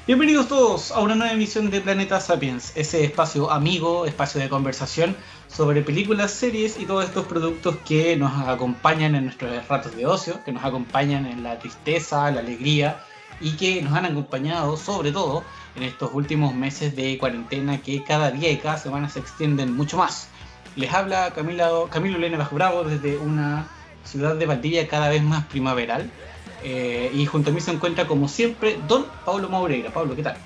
Bienvenidos todos a una nueva emisión de Planeta Sapiens, ese espacio amigo, espacio de conversación sobre películas, series y todos estos productos que nos acompañan en nuestros ratos de ocio, que nos acompañan en la tristeza, la alegría y que nos han acompañado sobre todo en estos últimos meses de cuarentena que cada día y cada semana se extienden mucho más. Les habla Camilo Lene Bajo Bravo desde una ciudad de Valdivia cada vez más primaveral. Y junto a mí se encuentra, como siempre, don Pablo Maureira. Pablo, ¿qué tal?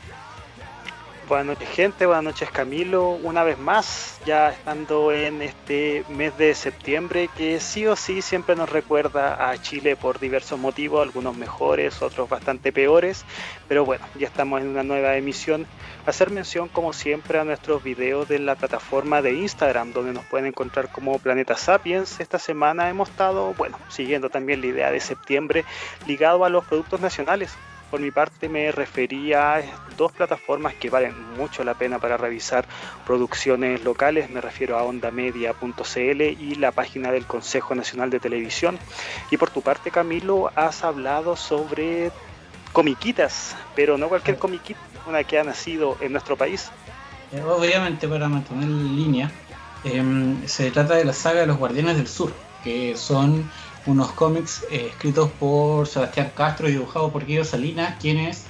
Buenas noches, gente, buenas noches, Camilo, una vez más, ya estando en este mes de septiembre que sí o sí siempre nos recuerda a Chile por diversos motivos, algunos mejores, otros bastante peores, pero bueno, ya estamos en una nueva emisión. Hacer mención como siempre a nuestros videos de la plataforma de Instagram, donde nos pueden encontrar como Planeta Sapiens. Esta semana hemos estado, bueno, siguiendo también la idea de septiembre ligado a los productos nacionales. Por mi parte me refería a dos plataformas que valen mucho la pena para revisar producciones locales. Me refiero a ondamedia.cl y la página del Consejo Nacional de Televisión. Y por tu parte, Camilo, has hablado sobre comiquitas, pero no cualquier comiquita, una que ha nacido en nuestro país. Obviamente, para mantener en línea, se trata de la saga de los Guardianes del Sur, que son unos cómics escritos por Sebastián Castro y dibujados por Guido Salinas, quienes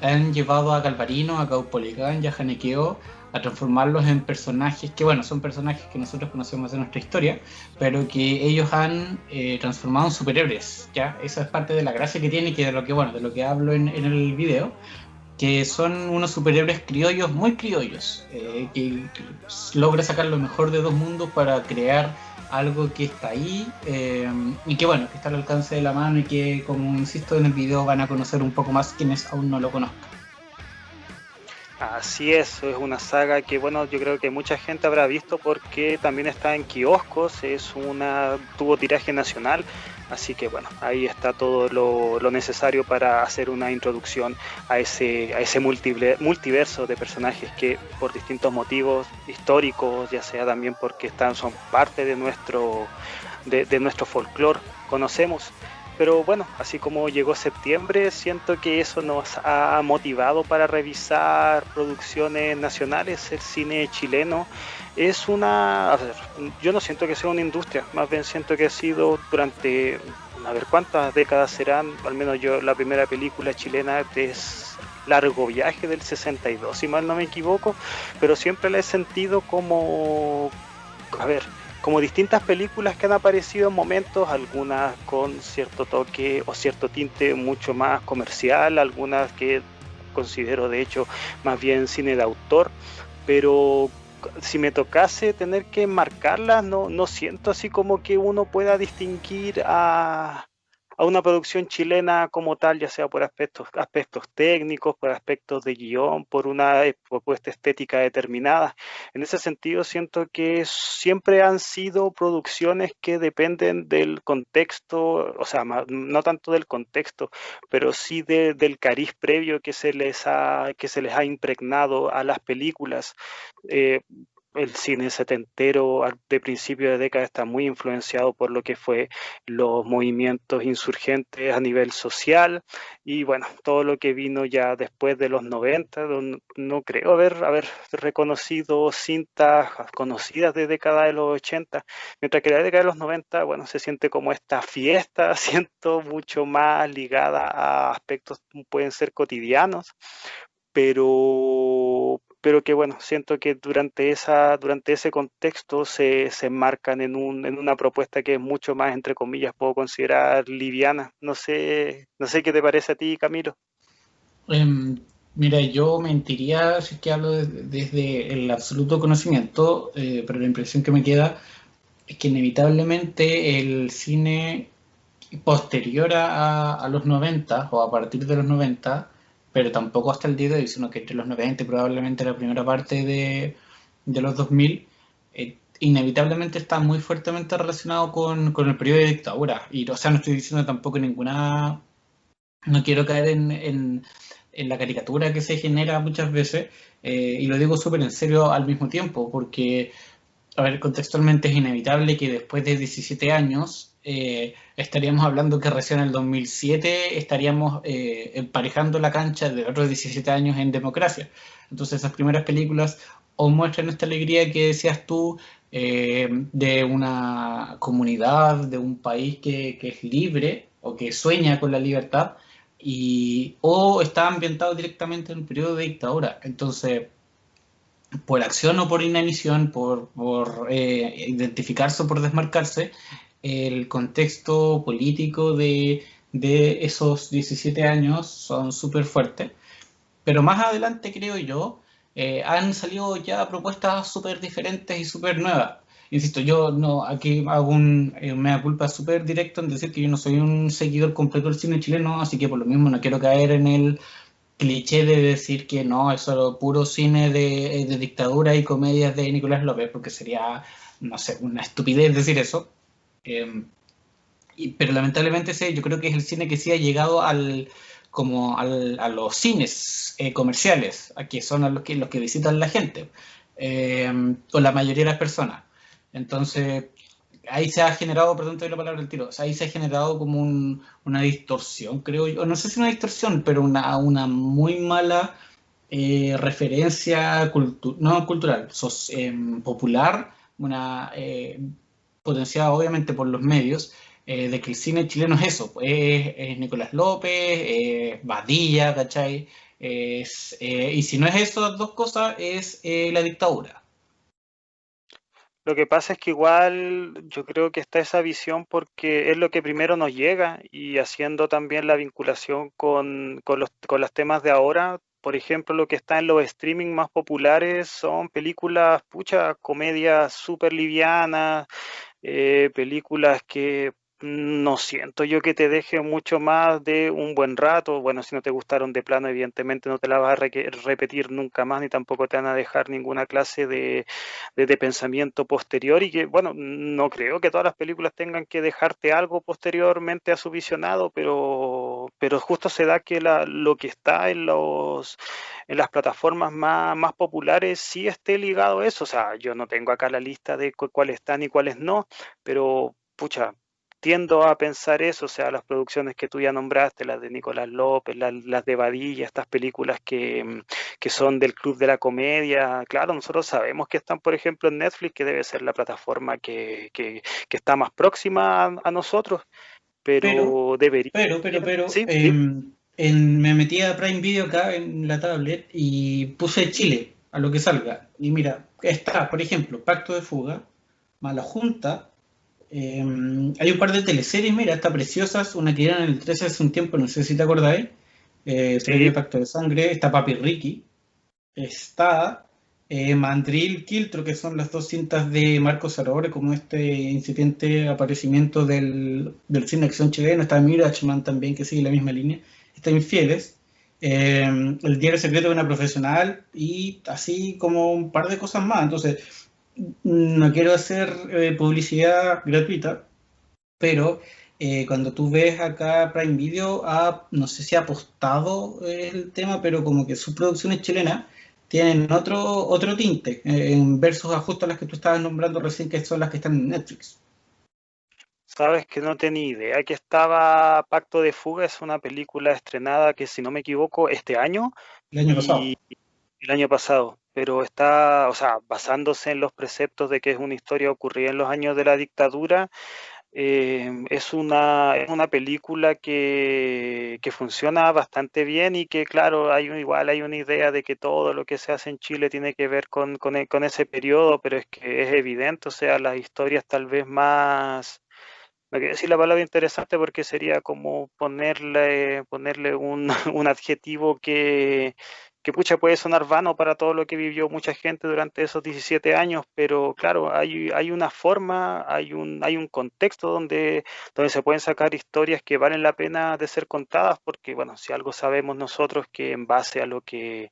han llevado a Galvarino, a Caupolicán y a Janequeo a transformarlos en personajes que, bueno, son personajes que nosotros conocemos de nuestra historia, pero que ellos han transformado en superhéroes, ¿ya? Esa es parte de la gracia que tiene y que de lo que, bueno, de lo que hablo en el video, que son unos superhéroes criollos, muy criollos, que logra sacar lo mejor de dos mundos para crear algo que está ahí y que bueno, que está al alcance de la mano y que, como insisto en el video, van a conocer un poco más quienes aún no lo conozcan. Así es una saga que bueno, yo creo que mucha gente habrá visto porque también está en kioscos, tuvo tiraje nacional, así que bueno, ahí está todo lo necesario para hacer una introducción a ese multiverso de personajes que por distintos motivos históricos, ya sea también porque son parte de nuestro folclore, conocemos. Pero bueno, así como llegó septiembre, siento que eso nos ha motivado para revisar producciones nacionales. El cine chileno a ver, yo no siento que sea una industria, más bien siento que ha sido durante, a ver cuántas décadas serán, al menos yo, la primera película chilena es Largo Viaje del 62, si mal no me equivoco, pero siempre la he sentido como, a ver, como distintas películas que han aparecido en momentos, algunas con cierto toque o cierto tinte mucho más comercial, algunas que considero de hecho más bien cine de autor, pero si me tocase tener que marcarlas, no siento así como que uno pueda distinguir a una producción chilena como tal, ya sea por aspectos técnicos, por aspectos de guión, por una propuesta estética determinada. En ese sentido, siento que siempre han sido producciones que dependen del contexto, o sea, no tanto del contexto, pero sí del cariz previo que se les ha impregnado a las películas. Eh, el cine setentero de principio de década está muy influenciado por lo que fue los movimientos insurgentes a nivel social y bueno, todo lo que vino ya después de los 90, no creo haber reconocido cintas conocidas de década de los 80, mientras que la década de los 90, bueno, se siente como esta fiesta, siento mucho más ligada a aspectos que pueden ser cotidianos, pero que bueno, siento que durante ese contexto se enmarcan en una propuesta que es mucho más, entre comillas, puedo considerar liviana. No sé qué te parece a ti, Camilo. Em, Mira, yo mentiría si es que hablo desde el absoluto conocimiento, pero la impresión que me queda es que inevitablemente el cine posterior a los 90 o a partir de los 90, pero tampoco hasta el día de hoy, sino que entre los 90 y probablemente la primera parte de los 2000, inevitablemente está muy fuertemente relacionado con el periodo de dictadura. Y, o sea, no estoy diciendo tampoco ninguna, no quiero caer en la caricatura que se genera muchas veces, y lo digo súper en serio al mismo tiempo, porque A ver, contextualmente es inevitable que después de 17 años estaríamos hablando que recién en el 2007 estaríamos emparejando la cancha de otros 17 años en democracia. Entonces esas primeras películas o muestran esta alegría que decías tú de una comunidad, de un país que es libre o que sueña con la libertad, o está ambientado directamente en un periodo de dictadura. Entonces por acción o por inanición, por identificarse o por desmarcarse, el contexto político de esos 17 años son súper fuertes. Pero más adelante, creo yo, han salido ya propuestas súper diferentes y súper nuevas. Insisto, yo no, aquí hago un mea culpa súper directo en decir que yo no soy un seguidor completo del cine chileno, así que por lo mismo no quiero caer en el cliché de decir que no, es solo puro cine de dictadura y comedias de Nicolás López, porque sería, no sé, una estupidez decir eso. Eh, pero lamentablemente sí, yo creo que es el cine que sí ha llegado a los cines comerciales, a que son a los que visitan la gente, o la mayoría de las personas. Entonces, ahí se ha generado, perdón, te doy la palabra al tiro, o sea, ahí se ha generado como una distorsión, creo yo, no sé si una distorsión, pero una muy mala referencia no cultural, popular, potenciada obviamente por los medios, de que el cine chileno es eso, pues, es Nicolás López, Badilla, ¿cachai? Y si no es esas dos cosas, es la dictadura. Lo que pasa es que igual yo creo que está esa visión porque es lo que primero nos llega y haciendo también la vinculación con los temas de ahora. Por ejemplo, lo que está en los streaming más populares son películas, pucha, comedias súper livianas, películas que no siento yo que te deje mucho más de un buen rato. Bueno, si no te gustaron de plano, evidentemente no te la vas a repetir nunca más, ni tampoco te van a dejar ninguna clase de pensamiento posterior. Y que, bueno, no creo que todas las películas tengan que dejarte algo posteriormente a su visionado, pero justo se da que lo que está en las plataformas más populares sí esté ligado a eso. O sea, yo no tengo acá la lista de cuáles están y cuáles no, pero pucha, tiendo a pensar eso, o sea, las producciones que tú ya nombraste, las de Nicolás López, las de Badilla, estas películas que son del Club de la Comedia, claro, nosotros sabemos que están, por ejemplo, en Netflix, que debe ser la plataforma que está más próxima a nosotros, Pero, pero debería, sí, me metí a Prime Video acá en la tablet y puse Chile a lo que salga. Y mira, está, por ejemplo, Pacto de Fuga, Mala Junta. Hay un par de teleseries, mira, está preciosas. Una que dieron en el 13 hace un tiempo, no sé si te acordáis. Premio sí, Pacto de Sangre. Está Papi Ricky. Está Mandril, Quiltro, que son las dos cintas de Marcos Sarabore, como este incipiente aparecimiento del cine de acción chileno. Está Mirachman también, que sigue la misma línea. Está Infieles. El diario secreto de una profesional y así como un par de cosas más. Entonces, no quiero hacer publicidad gratuita, pero cuando tú ves acá Prime Video, no sé si ha apostado el tema, pero como que sus producciones chilenas tienen otro tinte, versus a justo las que tú estabas nombrando recién, que son las que están en Netflix. sabes que no tenía idea que estaba Pacto de Fuga, es una película estrenada que si no me equivoco este año El año y pasado. el año pasado, pero está, o sea, basándose en los preceptos de que es una historia ocurrida en los años de la dictadura. Es una película que funciona bastante bien y que, claro, igual hay una idea de que todo lo que se hace en Chile tiene que ver con ese periodo, pero es que es evidente, o sea, las historias tal vez más, no quiero decir la palabra interesante porque sería como ponerle un, un adjetivo que pucha puede sonar vano para todo lo que vivió mucha gente durante esos 17 años, pero claro, hay una forma, hay un contexto donde se pueden sacar historias que valen la pena de ser contadas, porque bueno, si algo sabemos nosotros que en base a lo que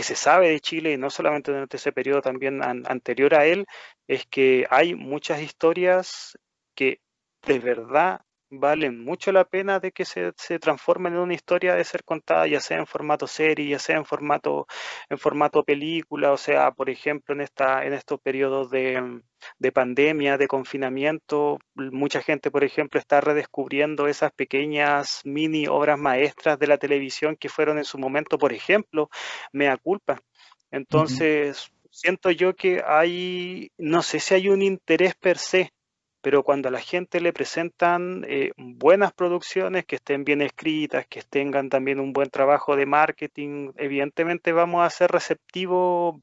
se sabe de Chile, y no solamente durante ese periodo también anterior a él, es que hay muchas historias que de verdad valen mucho la pena de que se transformen en una historia de ser contada, ya sea en formato serie, ya sea en formato película, o sea, por ejemplo, en estos periodos de pandemia, de confinamiento, mucha gente, por ejemplo, está redescubriendo esas pequeñas mini obras maestras de la televisión que fueron en su momento, por ejemplo, Mea Culpa. Ujú. Entonces, siento yo que hay, no sé si hay un interés per se, pero cuando a la gente le presentan buenas producciones, que estén bien escritas, que tengan también un buen trabajo de marketing, evidentemente vamos a ser receptivos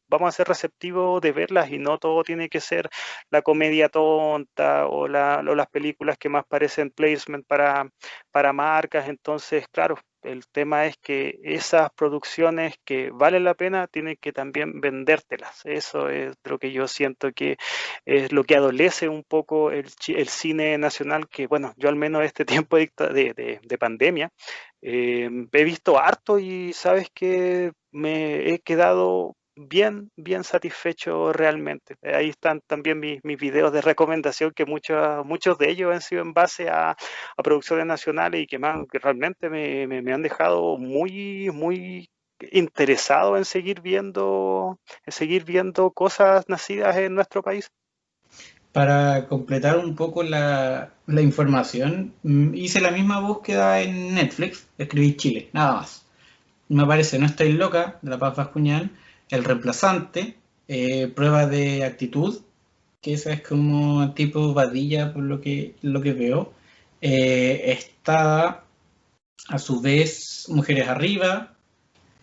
de verlas y no todo tiene que ser la comedia tonta o las películas que más parecen placement para marcas. Entonces, claro, el tema es que esas producciones que valen la pena tienen que también vendértelas. Eso es lo que yo siento que es lo que adolece un poco el cine nacional, que bueno, yo al menos este tiempo de pandemia he visto harto y sabes que me he quedado bien satisfecho realmente. Ahí están también mis videos de recomendación, que muchos de ellos han sido en base a producciones nacionales y que realmente me han dejado muy interesado en seguir viendo cosas nacidas en nuestro país. Para completar un poco la información, hice la misma búsqueda en Netflix, escribí Chile, nada más. Me aparece No estoy loca, de la Paz Bascuñán, El reemplazante, Prueba de actitud, que esa es como tipo vadilla por lo que veo. Está a su vez Mujeres Arriba,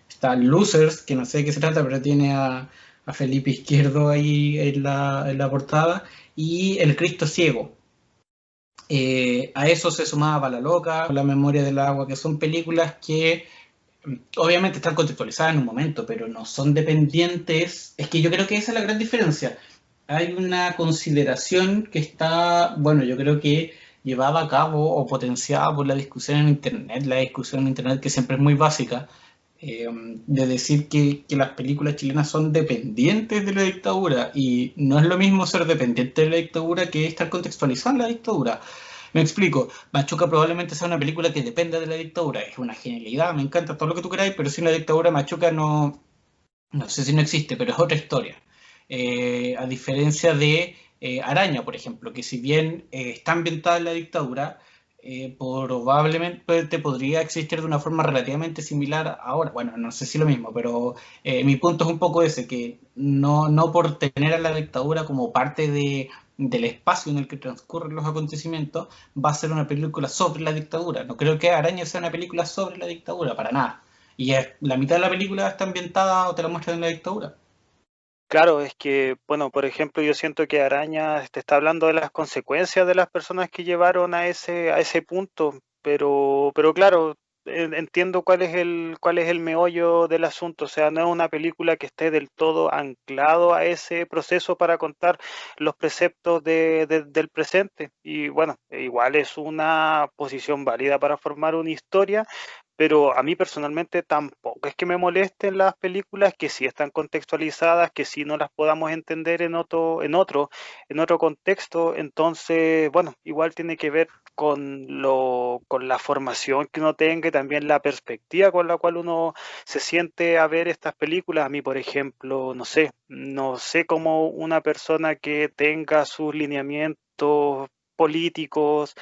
está Losers, que no sé de qué se trata, pero tiene a Felipe Izquierdo ahí en la portada, y El Cristo Ciego. A eso se sumaba La Loca, La Memoria del Agua, que son películas que obviamente están contextualizadas en un momento, pero no son dependientes. Es que yo creo que esa es la gran diferencia. Hay una consideración que está, bueno, yo creo que llevada a cabo o potenciada por la discusión en Internet, la discusión en Internet que siempre es muy básica, de decir que las películas chilenas son dependientes de la dictadura y no es lo mismo ser dependiente de la dictadura que estar contextualizado en la dictadura. Me explico, Machuca probablemente sea una película que dependa de la dictadura, es una genialidad, me encanta todo lo que tú queráis, pero sin la dictadura Machuca no sé si no existe, pero es otra historia. A diferencia de Araña, por ejemplo, que si bien está ambientada en la dictadura, probablemente te podría existir de una forma relativamente similar ahora. Bueno, no sé si lo mismo, pero mi punto es un poco ese, que no por tener a la dictadura como parte del espacio en el que transcurren los acontecimientos, va a ser una película sobre la dictadura. No creo que Araña sea una película sobre la dictadura, para nada. Y la mitad de la película está ambientada o te la muestran en la dictadura. Claro, es que, bueno, por ejemplo, yo siento que Araña te está hablando de las consecuencias de las personas que llevaron a ese punto, pero claro, entiendo cuál es el meollo del asunto. O sea, no es una película que esté del todo anclado a ese proceso para contar los preceptos del presente. Y bueno, igual es una posición válida para formar una historia, pero a mí personalmente tampoco es que me molesten las películas que sí están contextualizadas, que sí no las podamos entender en otro contexto. Entonces, bueno, igual tiene que ver con la formación que uno tenga y también la perspectiva con la cual uno se siente a ver estas películas. A mí, por ejemplo, no sé cómo una persona que tenga sus lineamientos políticos,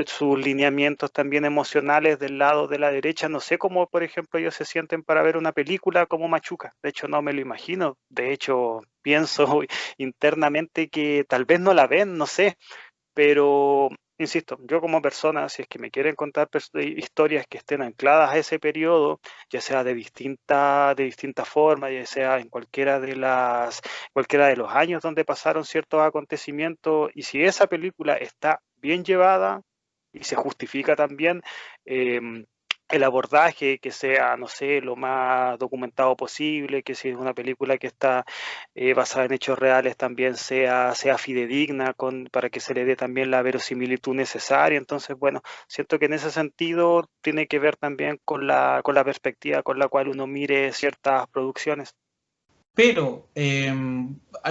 sus lineamientos también emocionales del lado de la derecha. No sé cómo, por ejemplo, ellos se sienten para ver una película como Machuca. De hecho, no me lo imagino. De hecho, pienso internamente que tal vez no la ven, no sé. Pero, insisto, yo como persona, si es que me quieren contar historias que estén ancladas a ese periodo, ya sea de distinta forma, ya sea en cualquiera de los años donde pasaron ciertos acontecimientos, y si esa película está bien llevada y se justifica también, eh, el abordaje, que sea, no sé, lo más documentado posible, que si es una película que está basada en hechos reales también sea fidedigna para que se le dé también la verosimilitud necesaria. Entonces, bueno, siento que en ese sentido tiene que ver también con con la perspectiva con la cual uno mire ciertas producciones. Pero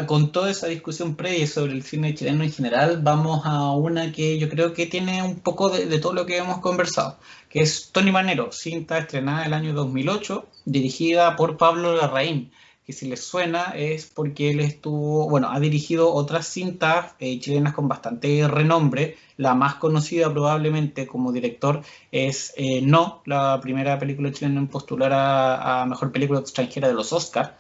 con toda esa discusión previa sobre el cine chileno en general, vamos a una que yo creo que tiene un poco de todo lo que hemos conversado, que es Tony Manero, cinta estrenada el año 2008, dirigida por Pablo Larraín, que si les suena es porque él estuvo, bueno, ha dirigido otras cintas chilenas con bastante renombre. La más conocida probablemente como director es No, la primera película chilena en postular a Mejor Película Extranjera de los Oscars,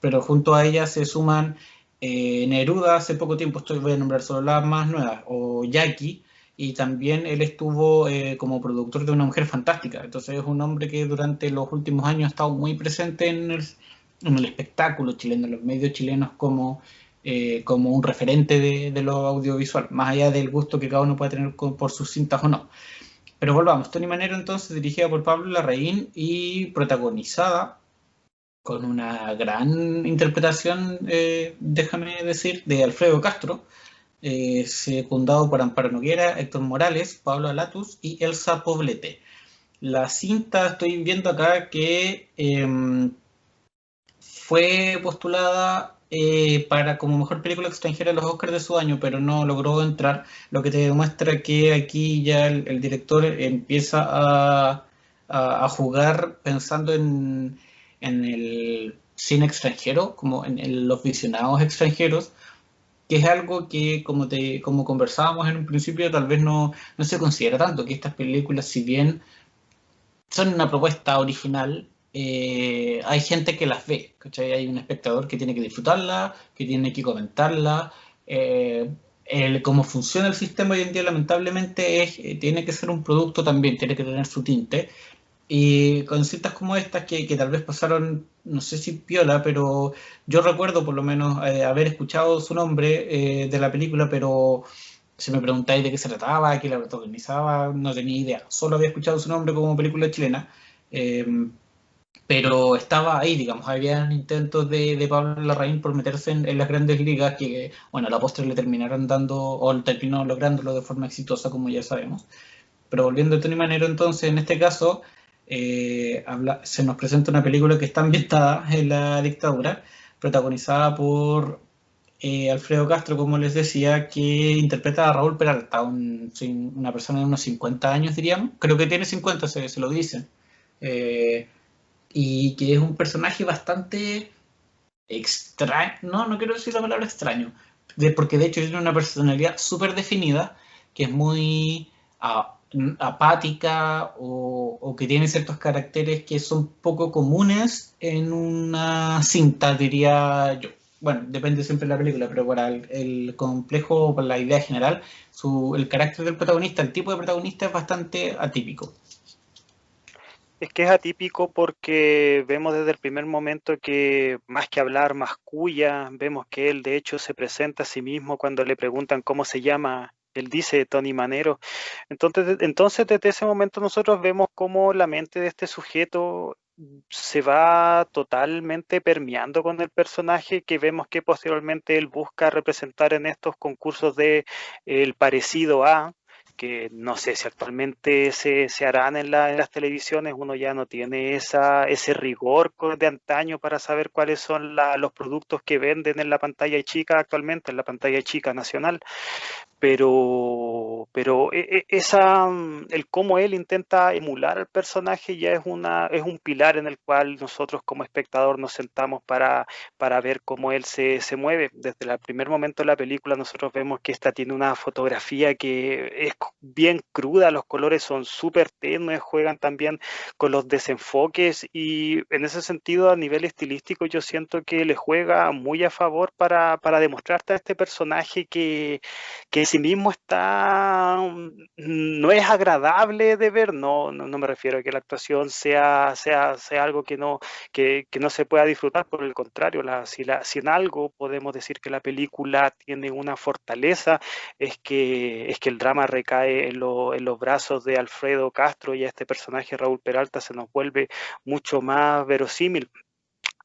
pero junto a ella se suman Neruda hace poco tiempo, voy a nombrar solo las más nuevas, o Jackie, y también él estuvo como productor de Una Mujer Fantástica. Entonces es un hombre que durante los últimos años ha estado muy presente en el espectáculo chileno, en los medios chilenos como un referente de lo audiovisual, más allá del gusto que cada uno pueda tener por sus cintas o no. Pero volvamos, Tony Manero entonces dirigida por Pablo Larraín y protagonizada con una gran interpretación, déjame decir, de Alfredo Castro, secundado por Amparo Noguera, Héctor Morales, Pablo Alatus y Elsa Poblete. La cinta, estoy viendo acá que fue postulada para como mejor película extranjera en los Oscars de su año, pero no logró entrar, lo que te demuestra que aquí ya el director empieza a jugar pensando en el cine extranjero, como en los visionados extranjeros, que es algo que, como conversábamos en un principio, tal vez no se considera tanto, que estas películas, si bien son una propuesta original, hay gente que las ve, ¿cachai? Hay un espectador que tiene que disfrutarla, que tiene que comentarla. Cómo funciona el sistema hoy en día, lamentablemente, tiene que ser un producto también, tiene que tener su tinte. Y con cintas como estas que tal vez pasaron, no sé si piola, pero yo recuerdo por lo menos haber escuchado su nombre de la película, pero si me preguntáis de qué se trataba, quién la protagonizaba, no tenía idea. Solo había escuchado su nombre como película chilena, eh, pero estaba ahí, digamos. Había intentos de Pablo Larraín por meterse en las grandes ligas que, bueno, a la postre le terminaron dando, o terminó lográndolo de forma exitosa, como ya sabemos. Pero volviendo a Tony Manero, entonces, en este caso, se nos presenta una película que está ambientada en la dictadura, protagonizada por Alfredo Castro, como les decía, que interpreta a Raúl Peralta, una persona de unos 50 años, diríamos. Creo que tiene 50, se lo dicen. Eh, y que es un personaje bastante extraño, no quiero decir la palabra extraño, porque de hecho tiene una personalidad súper definida, que es muy apática o que tiene ciertos caracteres que son poco comunes en una cinta, diría yo. Bueno, depende siempre de la película, pero para el complejo, para la idea general, el carácter del protagonista, el tipo de protagonista es bastante atípico. Es que es atípico porque vemos desde el primer momento que más que hablar, masculla, vemos que él de hecho se presenta a sí mismo cuando le preguntan cómo se llama, él dice Tony Manero. Entonces desde ese momento nosotros vemos cómo la mente de este sujeto se va totalmente permeando con el personaje que vemos que posteriormente él busca representar en estos concursos de el parecido a, que no sé si actualmente se harán en las televisiones. Uno ya no tiene ese rigor de antaño para saber cuáles son los productos que venden en la pantalla chica actualmente, en la pantalla chica nacional. El cómo él intenta emular al personaje ya es un pilar en el cual nosotros como espectador nos sentamos para ver cómo él se mueve. Desde el primer momento de la película nosotros vemos que esta tiene una fotografía que es bien cruda, los colores son súper tenues, juegan también con los desenfoques, y en ese sentido a nivel estilístico yo siento que le juega muy a favor para demostrarte a este personaje que en sí mismo no es agradable de ver. No me refiero a que la actuación sea algo que no se pueda disfrutar. Por el contrario, si en algo podemos decir que la película tiene una fortaleza, es que el drama recae en los brazos de Alfredo Castro, y a este personaje Raúl Peralta se nos vuelve mucho más verosímil.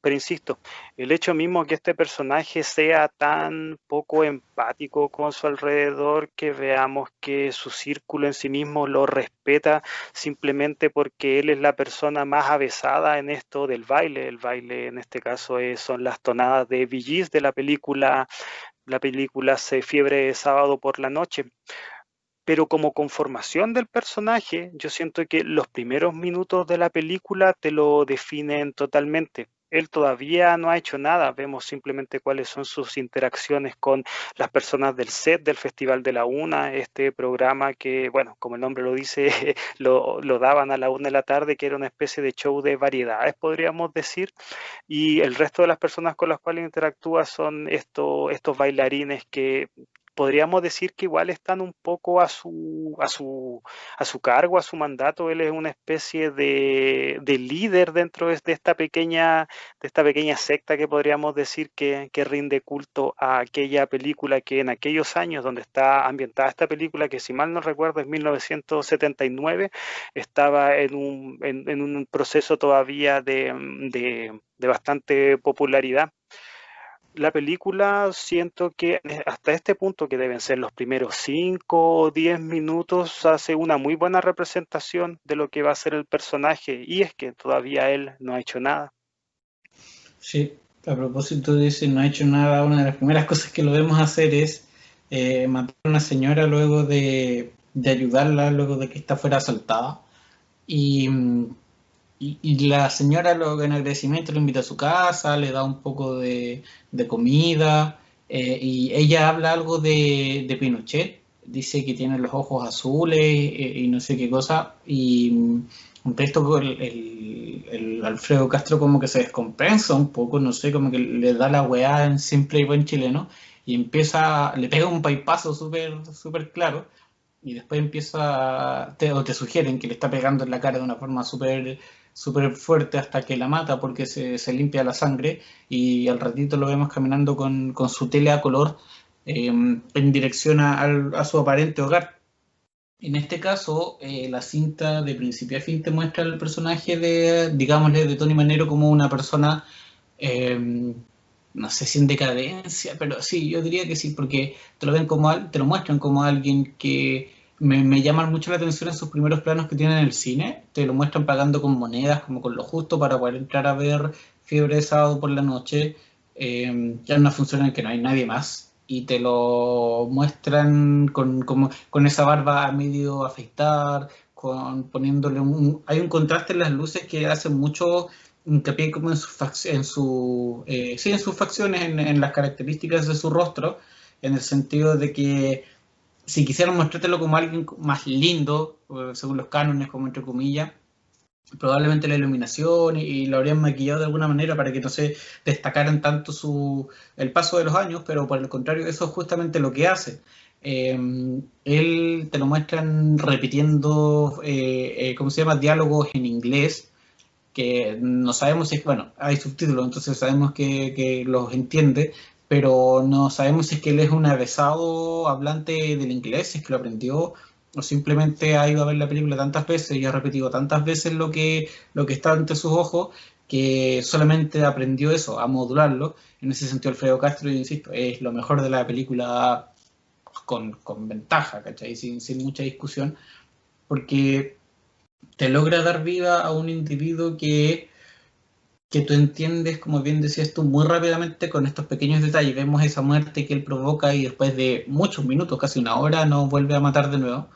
Pero insisto, el hecho mismo que este personaje sea tan poco empático con su alrededor, que veamos que su círculo en sí mismo lo respeta simplemente porque él es la persona más avesada en esto del baile. El baile en este caso son las tonadas de Bee Gees de la película Se Fiebre de Sábado por la Noche. Pero como conformación del personaje, yo siento que los primeros minutos de la película te lo definen totalmente. Él todavía no ha hecho nada, vemos simplemente cuáles son sus interacciones con las personas del set del Festival de la Una, este programa que, bueno, como el nombre lo dice, lo daban a la 1 de la tarde, que era una especie de show de variedades, podríamos decir, y el resto de las personas con las cuales interactúa son estos bailarines que podríamos decir que igual están un poco a su cargo, a su mandato. Él es una especie de líder dentro de esta pequeña secta que podríamos decir que rinde culto a aquella película que en aquellos años donde está ambientada esta película, que si mal no recuerdo es 1979, estaba en un proceso todavía de bastante popularidad. La película siento que hasta este punto, que deben ser los primeros 5 o 10 minutos, hace una muy buena representación de lo que va a ser el personaje, y es que todavía él no ha hecho nada. Sí, a propósito de ese no ha hecho nada, una de las primeras cosas que lo vemos hacer es matar a una señora luego de ayudarla, luego de que esta fuera asaltada. Y, y la señora luego en agradecimiento lo invita a su casa, le da un poco de comida, y ella habla algo de Pinochet, dice que tiene los ojos azules, y no sé qué cosa, y un texto el Alfredo Castro como que se descompensa un poco, no sé, como que le da la weá en simple y buen chileno, y le pega un paipazo súper súper claro, y después o te sugieren que le está pegando en la cara de una forma súper súper fuerte hasta que la mata porque se limpia la sangre, y al ratito lo vemos caminando con su tele a color, en dirección a su aparente hogar. En este caso, la cinta de principio a fin te muestra el personaje digámosle, de Tony Manero como una persona, eh, no sé si en decadencia, pero sí, yo diría que sí, porque te lo muestran como alguien que me llama mucho la atención en sus primeros planos que tienen en el cine. Te lo muestran pagando con monedas, como con lo justo para poder entrar a ver Fiebre de Sábado por la Noche, ya en una función en que no hay nadie más. Y te lo muestran con esa barba a medio afeitar, poniéndole hay un contraste en las luces que hace mucho hincapié como en sus facciones, en las características de su rostro, en el sentido de que si quisieran mostrártelo como alguien más lindo, según los cánones, como entre comillas, probablemente la iluminación y lo habrían maquillado de alguna manera para que no se destacaran tanto el paso de los años, pero por el contrario, eso es justamente lo que hace. Eh, Él te lo muestran repitiendo, ¿cómo se llama? Diálogos en inglés, que no sabemos si es, bueno, hay subtítulos, entonces sabemos que los entiende, pero no sabemos si es que él es un avesado hablante del inglés, si es que lo aprendió, o simplemente ha ido a ver la película tantas veces y ha repetido tantas veces lo que está ante sus ojos, que solamente aprendió eso, a modularlo. En ese sentido, Alfredo Castro, yo insisto, es lo mejor de la película con ventaja, ¿cachai? Sin mucha discusión, porque te logra dar vida a un individuo que tú entiendes, como bien decías tú, muy rápidamente con estos pequeños detalles. Vemos esa muerte que él provoca y después de muchos minutos, casi una hora, no vuelve a matar de nuevo.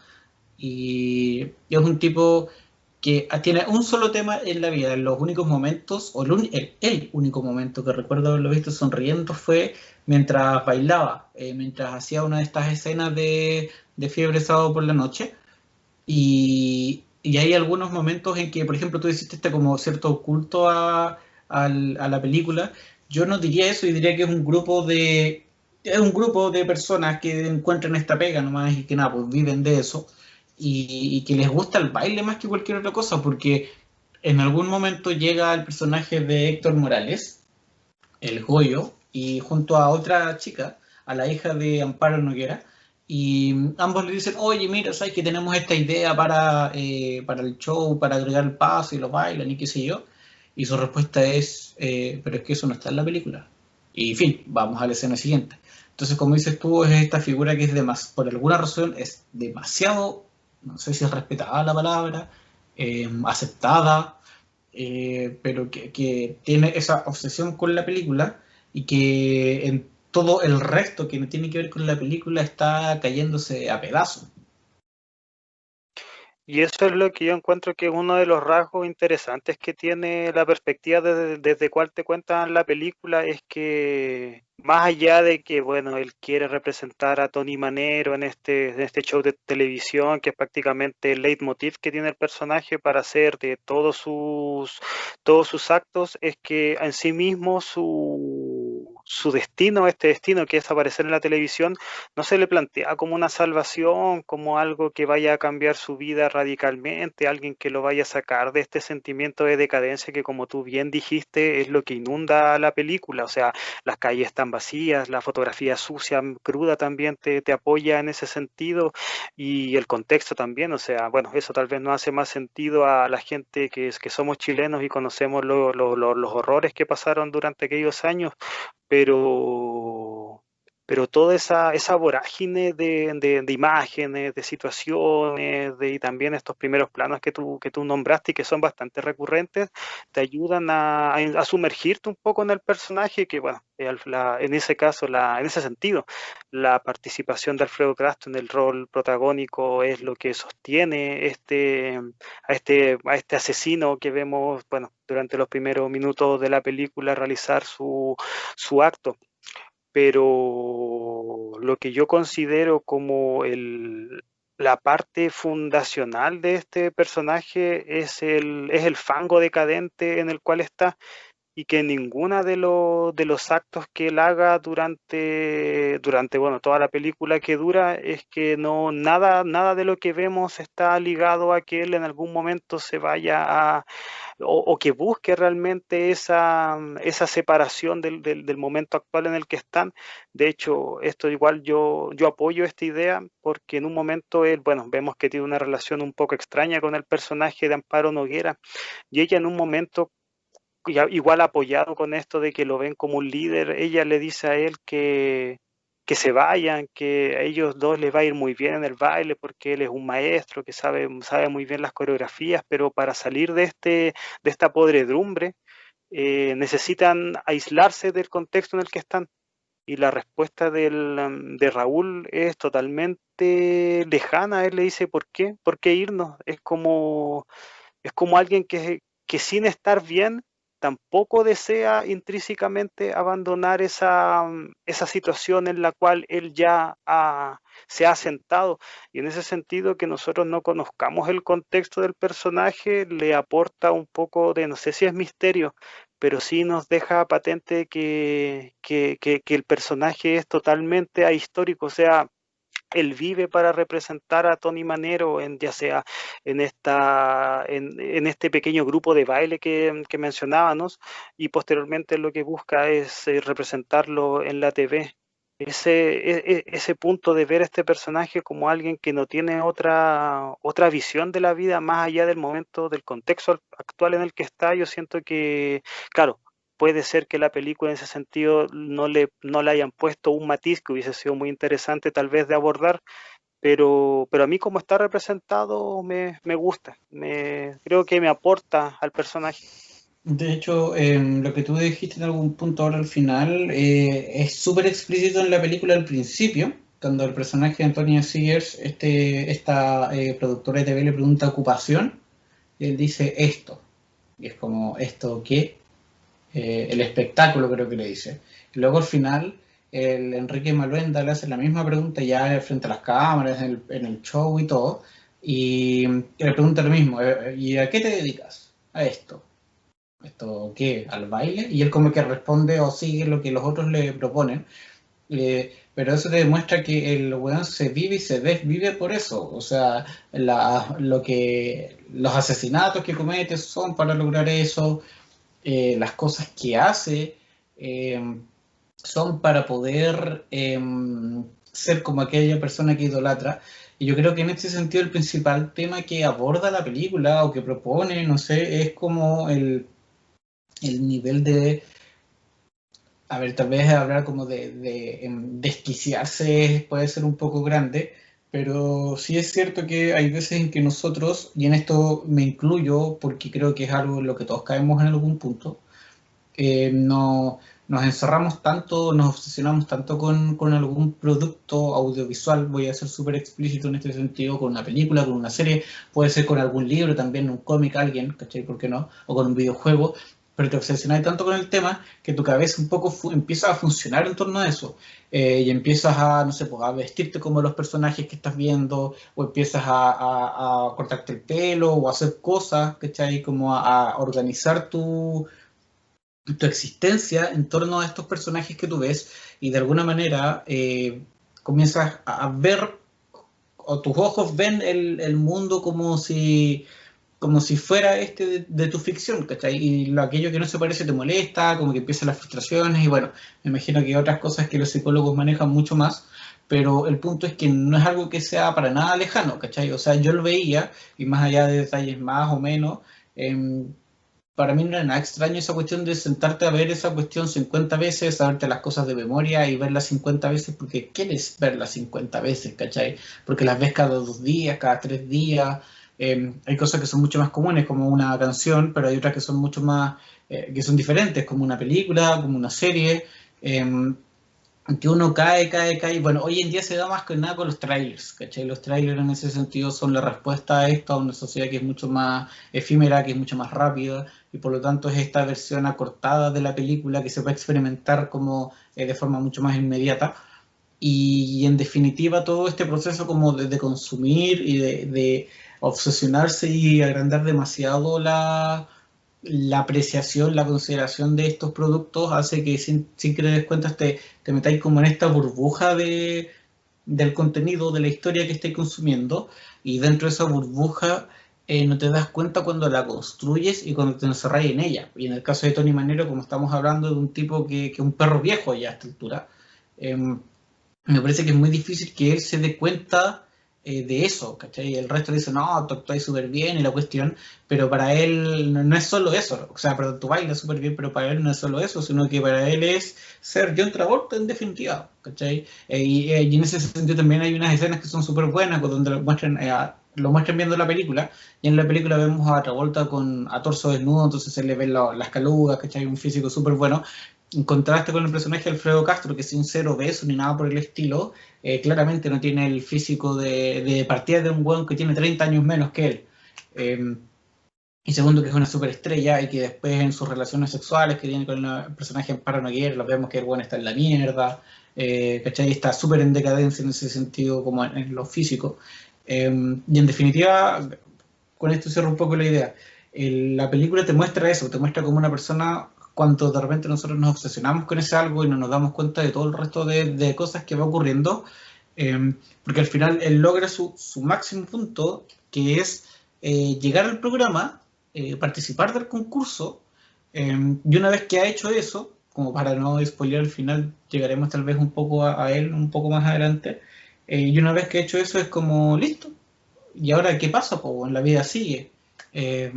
Y es un tipo que tiene un solo tema en la vida. En los únicos momentos, o el único momento que recuerdo haberlo visto sonriendo fue mientras bailaba, mientras hacía una de estas escenas de Fiebre Sábado por la Noche. Y hay algunos momentos en que, por ejemplo, tú hiciste como cierto culto a la película. Yo no diría eso, y diría que es un grupo de personas que encuentran esta pega nomás y que nada, pues viven de eso, y que les gusta el baile más que cualquier otra cosa, porque en algún momento llega el personaje de Héctor Morales, el Goyo, y junto a otra chica, a la hija de Amparo Noguera, y ambos le dicen, oye, mira, sabes que tenemos esta idea para el show, para agregar el paso y los bailan y qué sé yo. Y su respuesta es, pero es que eso no está en la película. Y fin, vamos a la escena siguiente. Entonces, como dices tú, es esta figura que por alguna razón es demasiado, no sé si es respetada la palabra, aceptada, pero que tiene esa obsesión con la película y que en todo el resto que no tiene que ver con la película está cayéndose a pedazos. Y eso es lo que yo encuentro que es uno de los rasgos interesantes que tiene la perspectiva desde cual te cuentan la película, es que más allá de que, bueno, él quiere representar a Tony Manero en este show de televisión, que es prácticamente el leitmotiv que tiene el personaje para hacer de todos sus actos, es que en sí mismo su destino, este destino que es aparecer en la televisión, no se le plantea como una salvación, como algo que vaya a cambiar su vida radicalmente, alguien que lo vaya a sacar de este sentimiento de decadencia que, como tú bien dijiste, es lo que inunda la película. O sea, las calles están vacías, la fotografía sucia, cruda también te apoya en ese sentido, y el contexto también. O sea, bueno, eso tal vez no hace más sentido a la gente que somos chilenos y conocemos los horrores que pasaron durante aquellos años, pero, pero toda esa vorágine de imágenes, de situaciones, y también estos primeros planos que tú nombraste y que son bastante recurrentes, te ayudan a sumergirte un poco en el personaje, que bueno, en ese caso, en ese sentido, la participación de Alfredo Castro en el rol protagónico es lo que sostiene a este asesino que vemos, bueno, durante los primeros minutos de la película realizar su acto. Pero lo que yo considero como la parte fundacional de este personaje es el fango decadente en el cual está, y que ninguna de los actos que él haga bueno, toda la película que dura, es que no, nada de lo que vemos está ligado a que él en algún momento se vaya o que busque realmente esa separación del momento actual en el que están. De hecho, esto igual yo apoyo esta idea, porque en un momento él, bueno, vemos que tiene una relación un poco extraña con el personaje de Amparo Noguera, y ella en un momento, igual apoyado con esto de que lo ven como un líder, ella le dice a él que se vayan, que a ellos dos les va a ir muy bien en el baile porque él es un maestro que sabe muy bien las coreografías, pero para salir de esta podredumbre necesitan aislarse del contexto en el que están. Y la respuesta de Raúl es totalmente lejana. Él le dice, ¿por qué? ¿Por qué irnos? Es como alguien que sin estar bien tampoco desea intrínsecamente abandonar esa situación en la cual él ya se ha sentado. Y en ese sentido, que nosotros no conozcamos el contexto del personaje le aporta un poco de, no sé si es misterio, pero sí nos deja patente que el personaje es totalmente ahistórico. O sea, él vive para representar a Tony Manero, ya sea en este pequeño grupo de baile que mencionábamos, y posteriormente lo que busca es representarlo en la TV. Ese punto de ver a este personaje como alguien que no tiene otra visión de la vida más allá del momento, del contexto actual en el que está, yo siento que, claro, puede ser que la película en ese sentido no le hayan puesto un matiz que hubiese sido muy interesante tal vez de abordar, pero a mí como está representado me gusta, creo que me aporta al personaje. De hecho, lo que tú dijiste en algún punto ahora al final es súper explícito en la película al principio, cuando el personaje de Antonia Seegers, esta productora de TV, le pregunta ocupación, y él dice esto. Y es como, ¿esto qué? El espectáculo creo que le dice. Y luego al final, el Enrique Maluenda le hace la misma pregunta ya frente a las cámaras, en el show y todo, y le pregunta lo mismo, ¿y a qué te dedicas? A esto. ¿Esto qué? ¿Al baile? Y él como que responde o sigue lo que los otros le proponen. Pero eso te demuestra que el weón se vive y se desvive por eso. O sea, los asesinatos que comete son para lograr eso. Las cosas que hace eh, son para poder ser como aquella persona que idolatra. Y yo creo que en este sentido el principal tema que aborda la película o que propone, no sé, es como el nivel de, a ver, tal vez hablar como de desquiciarse puede ser un poco grande, pero sí es cierto que hay veces en que nosotros, y en esto me incluyo porque creo que es algo en lo que todos caemos en algún punto, no, nos encerramos tanto, nos obsesionamos tanto con algún producto audiovisual, voy a ser súper explícito en este sentido, con una película, con una serie, puede ser con algún libro también, un cómic, alguien, ¿cachai? ¿Por qué no? O con un videojuego, pero te obsesionas tanto con el tema que tu cabeza un poco empieza a funcionar en torno a eso. Y empiezas a, no sé, pues, a vestirte como los personajes que estás viendo, o empiezas a cortarte el pelo, o a hacer cosas, ¿cachai? Como a organizar tu existencia en torno a estos personajes que tú ves y de alguna manera comienzas a ver o tus ojos ven el mundo como si fuera de tu ficción, ¿cachai? Y aquello que no se parece te molesta, como que empiezan las frustraciones y bueno, me imagino que hay otras cosas que los psicólogos manejan mucho más, pero el punto es que no es algo que sea para nada lejano, ¿cachai? O sea, yo lo veía y más allá de detalles más o menos, eh, para mí no era nada extraño esa cuestión de sentarte a ver esa cuestión 50 veces, saberte las cosas de memoria y verlas 50 veces porque quieres verlas 50 veces, ¿cachai? Porque las ves cada 2 días, cada 3 días. Hay cosas que son mucho más comunes, como una canción, pero hay otras que son mucho más, que son diferentes, como una película, como una serie. Eh, que uno cae. Bueno, hoy en día se da más que nada con los trailers, ¿cachai? Los trailers en ese sentido son la respuesta a esto, a una sociedad que es mucho más efímera, que es mucho más rápida, y por lo tanto es esta versión acortada de la película que se puede experimentar como de forma mucho más inmediata. Y en definitiva todo este proceso como de consumir y de obsesionarse y agrandar demasiado la apreciación, la consideración de estos productos hace que sin que te des cuenta te metáis como en esta burbuja del contenido, de la historia que estáis consumiendo y dentro de esa burbuja no te das cuenta cuando la construyes y cuando te encerráis en ella. Y en el caso de Tony Manero, como estamos hablando de un tipo que un perro viejo ya a esta altura, eh, me parece que es muy difícil que él se dé cuenta de eso, ¿cachai? El resto dice, no, tú actúas súper bien y la cuestión, pero para él no es solo eso, o sea, perdón, tú bailas súper bien, pero para él no es solo eso, sino que para él es ser John Travolta en definitiva, ¿cachai? Y en ese sentido también hay unas escenas que son súper buenas, pues, donde lo muestran viendo la película, y en la película vemos a Travolta a torso desnudo, entonces se le ven las calugas, ¿cachai? Un físico súper bueno, en contraste con el personaje de Alfredo Castro, que sin ser obeso ni nada por el estilo, claramente no tiene el físico de partida de un weón que tiene 30 años menos que él. Eh, y segundo, que es una superestrella y que después en sus relaciones sexuales que tiene con el personaje en Parra Noguer, lo vemos que el weón está en la mierda, ¿cachai? Está súper en decadencia en ese sentido, como en lo físico. Y en definitiva, con esto cierro un poco la idea. La película te muestra eso, te muestra como una persona, cuando de repente nosotros nos obsesionamos con ese algo y no nos damos cuenta de todo el resto de cosas que va ocurriendo, porque al final él logra su máximo punto, que es llegar al programa, participar del concurso, y una vez que ha hecho eso, como para no spoiler al final, llegaremos tal vez un poco a él un poco más adelante, y una vez que ha hecho eso es como listo, ¿y ahora qué pasa? Pues en la vida sigue. Eh,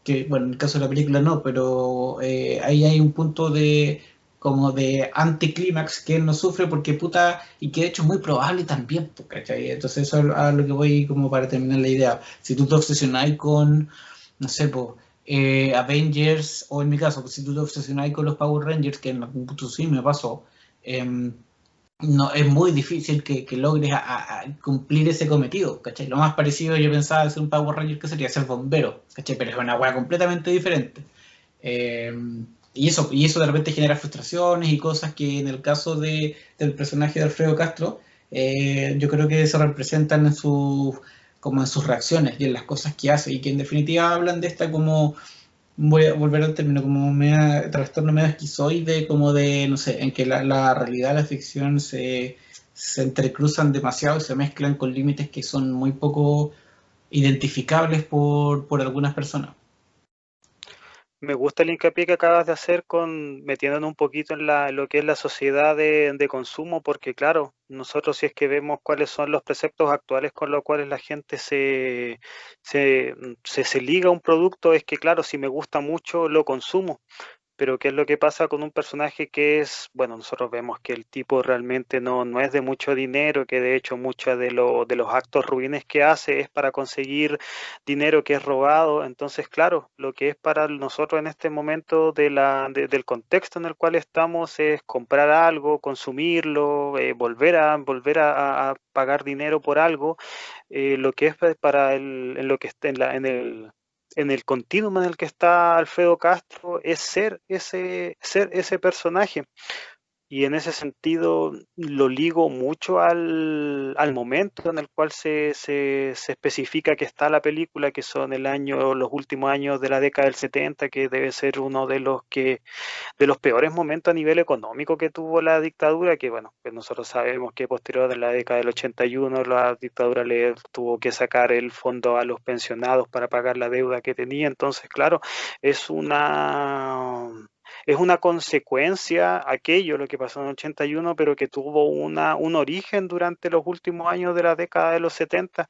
que bueno, en el caso de la película no, pero ahí hay un punto de como de anticlímax que él no sufre porque puta, y que de hecho es muy probable también, pues, ¿cachai? Entonces eso es a lo que voy como para terminar la idea. Si tú te obsesionáis con, no sé, pues, Avengers, o en mi caso, pues, si tú te obsesionáis con los Power Rangers, que en algún punto sí me pasó, no, es muy difícil que logres a cumplir ese cometido, ¿cachai? Lo más parecido yo pensaba de ser un Power Ranger que sería ser bombero, ¿cachai? Pero es una weá completamente diferente. Eh, y eso de repente genera frustraciones y cosas que en el caso del personaje de Alfredo Castro, yo creo que se representan como en sus reacciones y en las cosas que hace y que en definitiva hablan de esta como voy a volver al término como trastorno medio esquizoide, como de, no sé, en que la realidad y la ficción se entrecruzan demasiado y se mezclan con límites que son muy poco identificables por algunas personas. Me gusta el hincapié que acabas de hacer con metiéndonos un poquito en lo que es la sociedad de consumo, porque claro, nosotros si es que vemos cuáles son los preceptos actuales con los cuales la gente se liga a un producto, es que claro, si me gusta mucho, lo consumo. pero ¿qué es lo que pasa con un personaje que es, bueno, nosotros vemos que el tipo realmente no es de mucho dinero, que de hecho muchos de los actos ruines que hace es para conseguir dinero que es robado? Entonces, claro, lo que es para nosotros en este momento del contexto en el cual estamos es comprar algo, consumirlo, volver a pagar dinero por algo. Lo que es para en lo que está en el continuum en el que está Alfredo Castro es ser ese personaje. Y en ese sentido lo ligo mucho al momento en el cual se especifica que está la película, que son los últimos años de la década del 70, que debe ser uno de los peores momentos a nivel económico que tuvo la dictadura, que bueno, pues nosotros sabemos que posterior a la década del 81 la dictadura le tuvo que sacar el fondo a los pensionados para pagar la deuda que tenía. Entonces, claro, es una es una consecuencia aquello, lo que pasó en el 81, pero que tuvo un origen durante los últimos años de la década de los 70.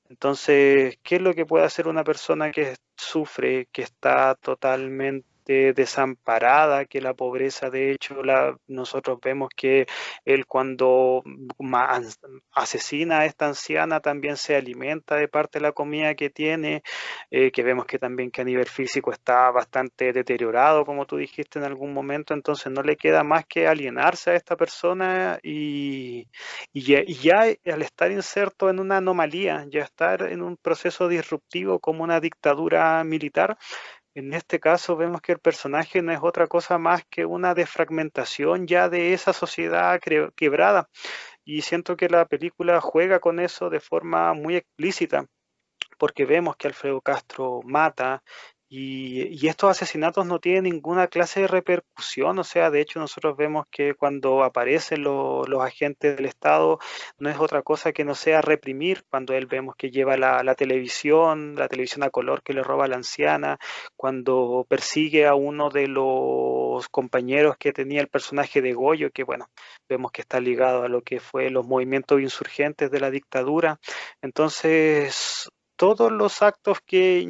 Entonces, ¿qué es lo que puede hacer una persona que sufre, que está totalmente desamparada, que la pobreza, de hecho, nosotros vemos que él cuando asesina a esta anciana también se alimenta de parte de la comida que tiene, que vemos que también que a nivel físico está bastante deteriorado, como tú dijiste en algún momento, entonces no le queda más que alienarse a esta persona y ya al estar inserto en una anomalía, ya estar en un proceso disruptivo como una dictadura militar, en este caso vemos que el personaje no es otra cosa más que una defragmentación ya de esa sociedad quebrada. Y siento que la película juega con eso de forma muy explícita porque vemos que Alfredo Castro mata y estos asesinatos no tienen ninguna clase de repercusión, o sea, de hecho nosotros vemos que cuando aparecen los agentes del Estado no es otra cosa que no sea reprimir, cuando él vemos que lleva la televisión a color que le roba a la anciana, cuando persigue a uno de los compañeros que tenía el personaje de Goyo, que bueno, vemos que está ligado a lo que fue los movimientos insurgentes de la dictadura. Entonces, todos los actos que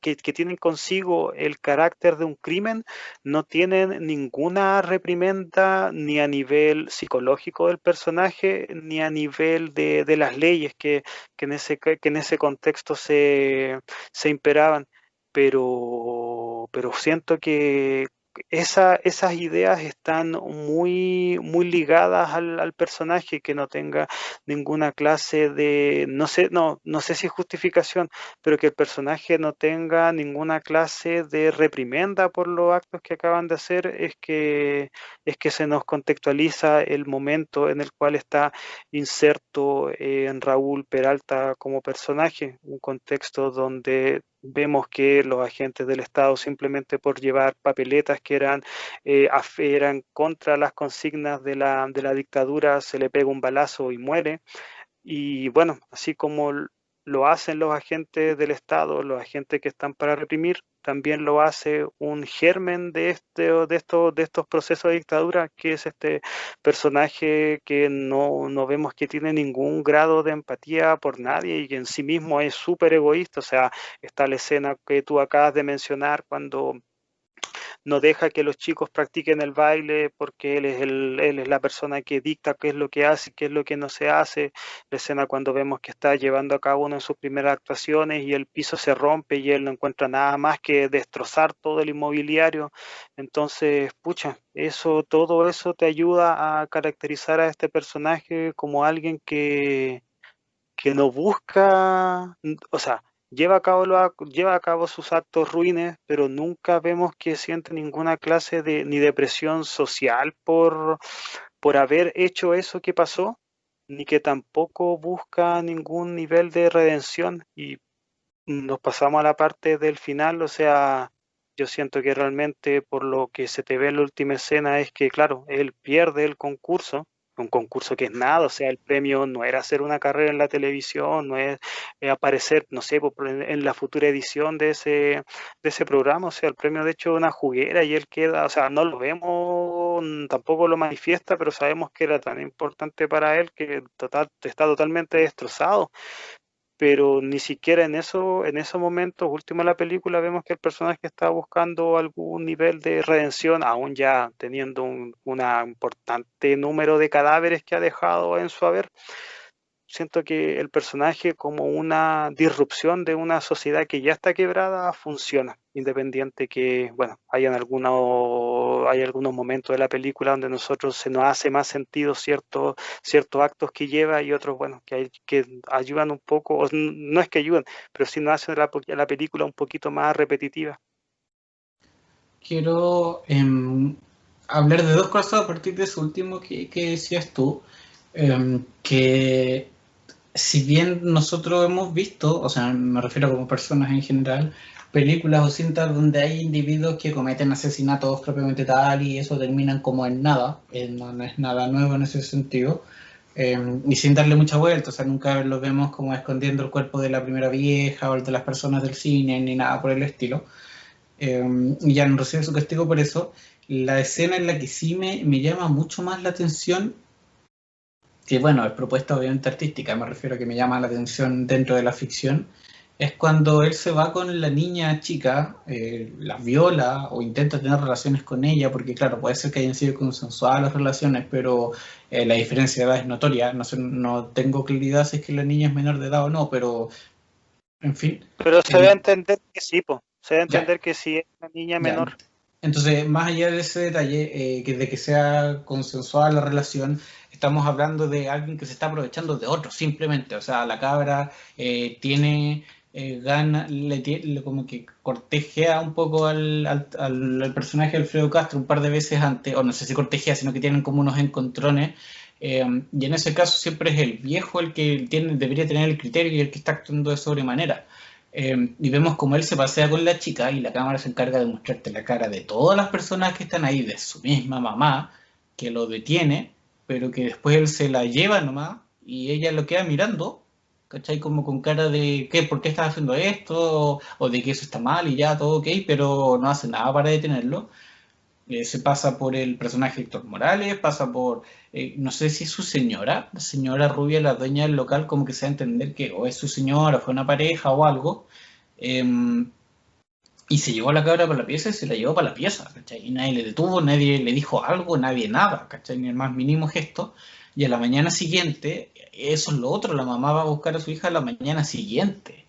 que tienen consigo el carácter de un crimen no tienen ninguna reprimenda ni a nivel psicológico del personaje ni a nivel de las leyes que en ese contexto se imperaban. Pero siento que esas ideas están muy ligadas al personaje, que no tenga ninguna clase de, no sé si justificación, pero que el personaje no tenga ninguna clase de reprimenda por los actos que acaban de hacer, es que se nos contextualiza el momento en el cual está inserto en Raúl Peralta como personaje, un contexto donde vemos que los agentes del Estado simplemente por llevar papeletas que eran contra las consignas de la dictadura se le pega un balazo y muere. Y bueno, así como lo hacen los agentes del Estado, los agentes que están para reprimir, también lo hace un germen de estos procesos de dictadura, que es este personaje que no vemos que tiene ningún grado de empatía por nadie y que en sí mismo es súper egoísta. O sea, está la escena que tú acabas de mencionar cuando no deja que los chicos practiquen el baile porque él es la persona que dicta qué es lo que hace y qué es lo que no se hace. La escena cuando vemos que está llevando a cabo una de sus primeras actuaciones y el piso se rompe y él no encuentra nada más que destrozar todo el inmobiliario. Entonces, pucha, todo eso te ayuda a caracterizar a este personaje como alguien que no busca, o sea, lleva a cabo sus actos ruines, pero nunca vemos que siente ninguna clase de ni depresión social por haber hecho eso que pasó, ni que tampoco busca ningún nivel de redención. Y nos pasamos a la parte del final, o sea, yo siento que realmente por lo que se te ve en la última escena es que, claro, él pierde el concurso, un concurso que es nada, o sea, el premio no era hacer una carrera en la televisión, no es aparecer, no sé, en la futura edición de ese programa, o sea, el premio de hecho es una juguera y él queda, o sea, no lo vemos, tampoco lo manifiesta, pero sabemos que era tan importante para él que está totalmente destrozado. pero ni siquiera en esos momentos, último de la película, vemos que el personaje está buscando algún nivel de redención, aún ya teniendo un importante número de cadáveres que ha dejado en su haber. Siento que el personaje como una disrupción de una sociedad que ya está quebrada funciona, independiente que, bueno, hay algunos momentos de la película donde nosotros se nos hace más sentido ciertos actos que lleva y otros, bueno, que ayudan un poco, no es que ayuden, pero sí nos hacen la película un poquito más repetitiva. Quiero hablar de dos cosas a partir de eso último que decías tú, que si bien nosotros hemos visto, o sea, me refiero como personas en general, películas o cintas donde hay individuos que cometen asesinatos propiamente tal y eso terminan como en nada, no es nada nuevo en ese sentido, y sin darle mucha vuelta, o sea, nunca los vemos como escondiendo el cuerpo de la primera vieja o el de las personas del cine ni nada por el estilo, y ya no recibe su castigo por eso. La escena en la que sí me llama mucho más la atención, que bueno, es propuesta obviamente artística, me refiero a que me llama la atención dentro de la ficción, es cuando él se va con la niña chica, la viola o intenta tener relaciones con ella, porque claro, puede ser que hayan sido consensuadas las relaciones, pero la diferencia de edad es notoria, no, sé, no tengo claridad si es que la niña es menor de edad o no, pero en fin, Pero se da a el, entender que sí, po. Se da a ya, entender que sí es una niña ya. menor. Entonces, más allá de ese detalle, que de que sea consensuada la relación, estamos hablando de alguien que se está aprovechando de otro, simplemente. O sea, la cabra tiene gana, como que cortejea un poco al personaje de Alfredo Castro un par de veces antes, o no sé si cortejea, sino que tienen como unos encontrones. Y en ese caso siempre es el viejo el que debería tener el criterio y el que está actuando de sobremanera. Y vemos como él se pasea con la chica y la cámara se encarga de mostrarte la cara de todas las personas que están ahí, de su misma mamá, que lo detiene, pero que después él se la lleva nomás y ella lo queda mirando, ¿cachai? Como con cara de, ¿qué? ¿Por qué estás haciendo esto? O de que eso está mal y ya, todo ok, pero no hace nada para detenerlo. Se pasa por el personaje Héctor Morales, pasa por, no sé si es su señora, la señora rubia, la dueña del local, como que se da a entender que o es su señora, fue una pareja o algo, eh, y se llevó a la cabra para la pieza y se la llevó para la pieza, ¿cachai? Y nadie le detuvo, nadie le dijo algo, nadie nada, ¿cachai? Ni el más mínimo gesto. Y a la mañana siguiente, eso es lo otro, la mamá va a buscar a su hija a la mañana siguiente,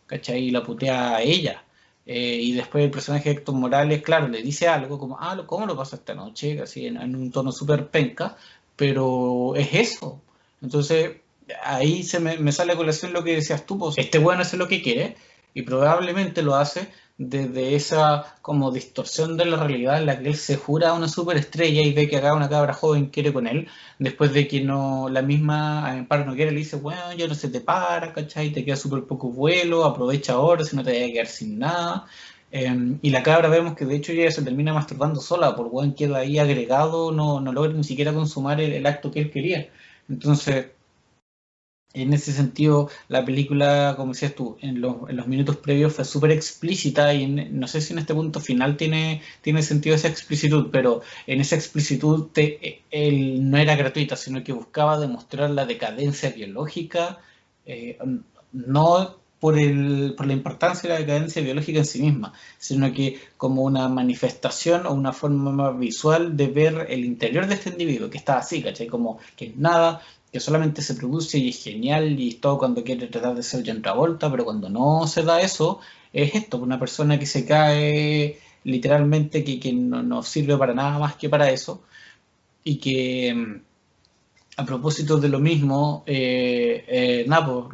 ¿cachai? Y la putea a ella. Y después el personaje de Héctor Morales, claro, le dice algo como, ah, ¿cómo lo pasó esta noche? Así en un tono súper penca, pero es eso. Entonces, ahí me sale a colación lo que decías tú, pues, este bueno hace lo que quiere y probablemente lo hace desde esa como distorsión de la realidad en la que él se jura a una superestrella y ve que acá una cabra joven quiere con él, después de que no la misma Amparo Noguera le dice, bueno, ya no se te para, ¿cachai? Te queda súper poco vuelo, aprovecha ahora, si no te vaya a quedar sin nada. Y la cabra vemos que de hecho ella se termina masturbando sola, por weón queda ahí agregado, no logra ni siquiera consumar el acto que él quería. Entonces, en ese sentido, la película, como decías tú, en los minutos previos fue súper explícita y no sé si en este punto final tiene sentido esa explicitud, pero en esa explicitud él no era gratuita, sino que buscaba demostrar la decadencia biológica, eh, no por la importancia de la decadencia biológica en sí misma, sino que como una manifestación o una forma más visual de ver el interior de este individuo, que está así, ¿cachai? Como que nada, que solamente se produce y es genial y es todo cuando quiere tratar de ser John Travolta, pero cuando no se da eso, es esto, una persona que se cae literalmente, que no sirve para nada más que para eso, y que a propósito de lo mismo, Napo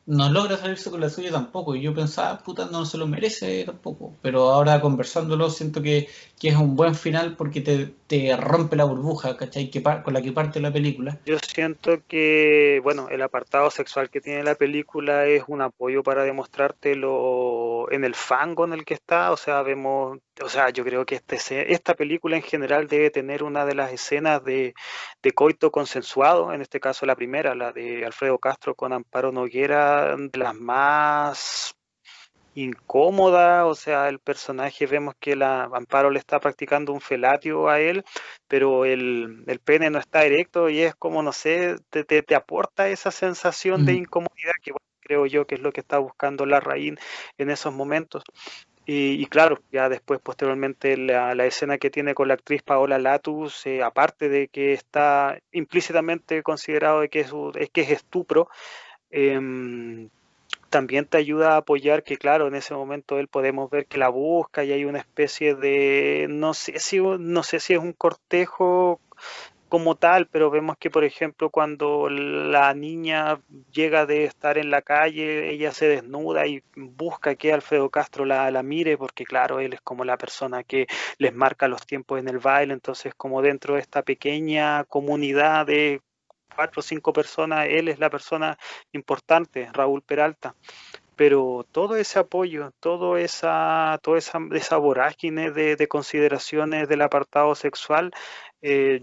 no logra salirse con la suya tampoco. Y yo pensaba, puta, no se lo merece tampoco. Pero ahora conversándolo, siento que es un buen final porque te rompe la burbuja, ¿cachai? Con la que parte la película. Yo siento que, bueno, el apartado sexual que tiene la película es un apoyo para demostrártelo en el fango en el que está. O sea, vemos, o sea, yo creo que esta película en general debe tener una de las escenas de coito consensuado, en este caso la primera, la de Alfredo Castro con Amparo Noguera, de las más incómoda, o sea, el personaje vemos que la Amparo le está practicando un felatio a él, pero el pene no está erecto y es como, no sé, te aporta esa sensación de Mm. incomodidad que bueno, creo yo que es lo que está buscando Larraín en esos momentos. Y claro, ya después, posteriormente, la escena que tiene con la actriz Paola Latus, aparte de que está implícitamente considerado de que que es estupro, em, también te ayuda a apoyar que, claro, en ese momento él podemos ver que la busca y hay una especie de, no sé si es un cortejo como tal, pero vemos que, por ejemplo, cuando la niña llega de estar en la calle, ella se desnuda y busca que Alfredo Castro la mire, porque claro, él es como la persona que les marca los tiempos en el baile, entonces como dentro de esta pequeña comunidad de 4 o 5 personas, él es la persona importante, Raúl Peralta. Pero todo ese apoyo, esa vorágine de consideraciones del apartado sexual,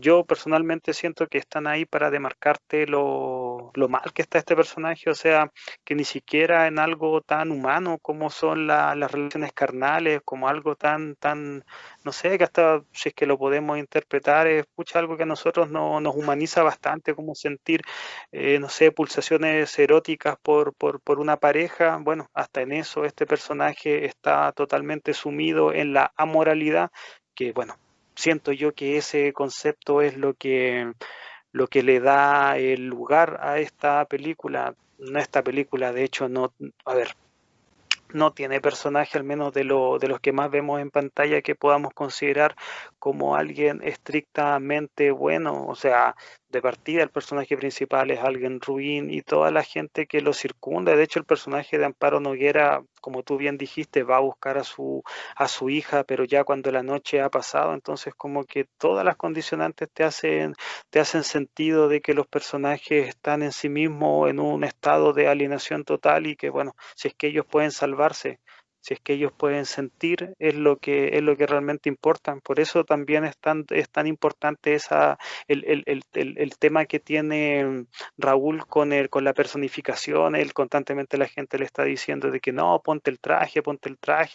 yo personalmente siento que están ahí para demarcarte lo mal que está este personaje, o sea, que ni siquiera en algo tan humano como son las relaciones carnales, como algo tan, no sé, que hasta si es que lo podemos interpretar, es pucha, algo que a nosotros nos humaniza bastante, como sentir no sé, pulsaciones eróticas por una pareja, bueno, hasta en eso este personaje está totalmente sumido en la amoralidad, que bueno, siento yo que ese concepto es lo que le da el lugar a esta película. No, esta película, de hecho, no, a ver, no tiene personaje, al menos de los que más vemos en pantalla, que podamos considerar como alguien estrictamente bueno. O sea, de partida el personaje principal es alguien ruin y toda la gente que lo circunda. De hecho, el personaje de Amparo Noguera, como tú bien dijiste, va a buscar a su hija, pero ya cuando la noche ha pasado, entonces como que todas las condicionantes te hacen sentido de que los personajes están en sí mismos en un estado de alienación total y que, bueno, si es que ellos pueden salvarse, si es que ellos pueden sentir, es lo que realmente importa. Por eso también es tan importante el tema que tiene Raúl con la personificación. Él constantemente la gente le está diciendo de que no, ponte el traje,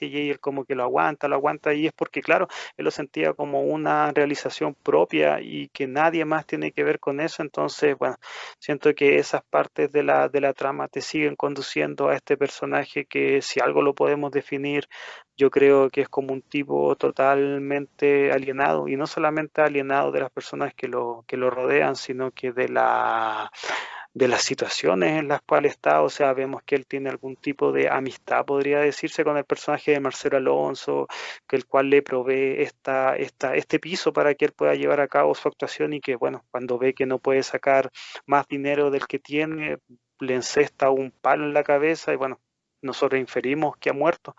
y él como que lo aguanta, y es porque, claro, él lo sentía como una realización propia y que nadie más tiene que ver con eso. Entonces, bueno, siento que esas partes de la trama te siguen conduciendo a este personaje que si algo lo podemos definir, yo creo que es como un tipo totalmente alienado y no solamente alienado de las personas que lo rodean, sino que de las situaciones en las cuales está, o sea, vemos que él tiene algún tipo de amistad, podría decirse, con el personaje de Marcelo Alonso, que el cual le provee este piso para que él pueda llevar a cabo su actuación y que, bueno, cuando ve que no puede sacar más dinero del que tiene, le encesta un palo en la cabeza y, bueno, nosotros inferimos que ha muerto,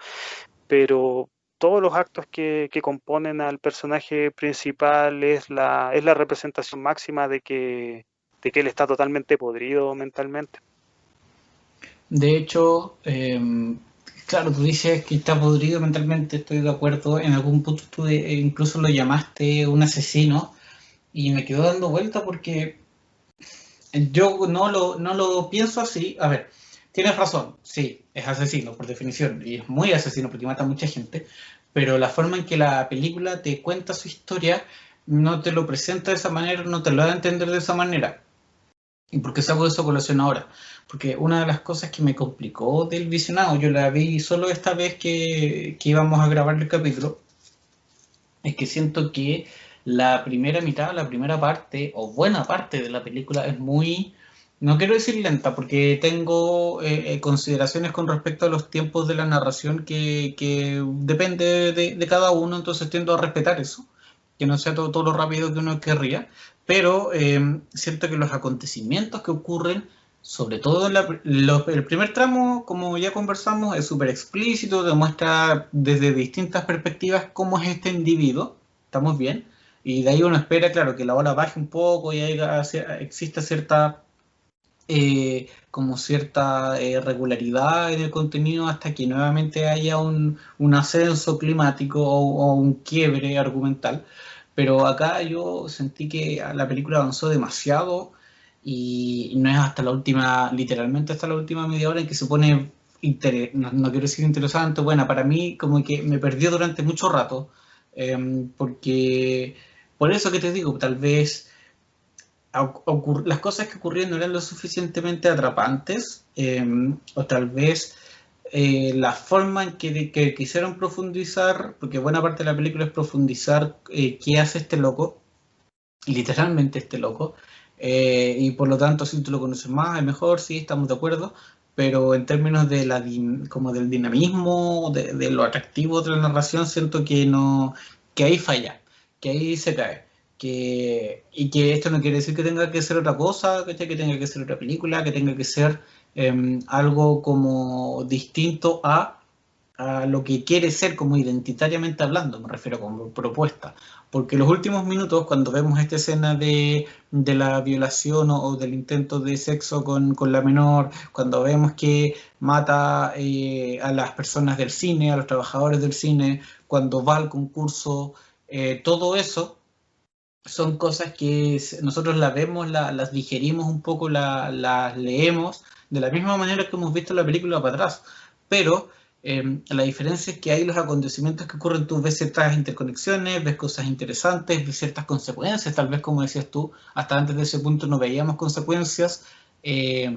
pero todos los actos que componen al personaje principal es la representación máxima de que él está totalmente podrido mentalmente. De hecho, claro, tú dices que está podrido mentalmente, estoy de acuerdo. En algún punto tú incluso lo llamaste un asesino y me quedo dando vuelta porque yo no lo pienso así. A ver, tienes razón, sí, es asesino por definición y es muy asesino porque mata a mucha gente, pero la forma en que la película te cuenta su historia no te lo presenta de esa manera, no te lo da a entender de esa manera. ¿Y por qué saco eso a colación ahora? Porque una de las cosas que me complicó del visionado, yo la vi solo esta vez que íbamos a grabar el capítulo, es que siento que la primera mitad, la primera parte, o buena parte de la película es muy, no quiero decir lenta, porque tengo consideraciones con respecto a los tiempos de la narración que depende de cada uno, entonces tiendo a respetar eso, que no sea todo lo rápido que uno querría, pero siento que los acontecimientos que ocurren, sobre todo el primer tramo, como ya conversamos, es súper explícito, demuestra desde distintas perspectivas cómo es este individuo, estamos bien, y de ahí uno espera, claro, que la ola baje un poco y exista cierta como cierta regularidad en el contenido hasta que nuevamente haya un ascenso climático o un quiebre argumental. Pero acá yo sentí que la película avanzó demasiado y no es hasta la última, literalmente hasta la última media hora en que se pone no quiero decir interesante, buena, para mí como que me perdió durante mucho rato, porque por eso que te digo, tal vez las cosas que ocurrían no eran lo suficientemente atrapantes, o tal vez la forma en que quisieron profundizar, porque buena parte de la película es profundizar qué hace este loco, literalmente este loco, y por lo tanto si tú lo conoces más es mejor, sí, estamos de acuerdo, pero en términos de como del dinamismo, de lo atractivo de la narración, siento que no, que ahí falla, que ahí se cae. Y que esto no quiere decir que tenga que ser otra cosa, que tenga que ser otra película, que tenga que ser algo como distinto a lo que quiere ser como identitariamente hablando, me refiero como propuesta. Porque los últimos minutos, cuando vemos esta escena de la violación o del intento de sexo con la menor, cuando vemos que mata a las personas del cine, a los trabajadores del cine, cuando va al concurso, todo eso son cosas que nosotros las vemos, las digerimos un poco, las leemos, de la misma manera que hemos visto la película para atrás. Pero la diferencia es que hay los acontecimientos que ocurren, tú ves ciertas interconexiones, ves cosas interesantes, ves ciertas consecuencias, tal vez como decías tú, hasta antes de ese punto no veíamos consecuencias. eh,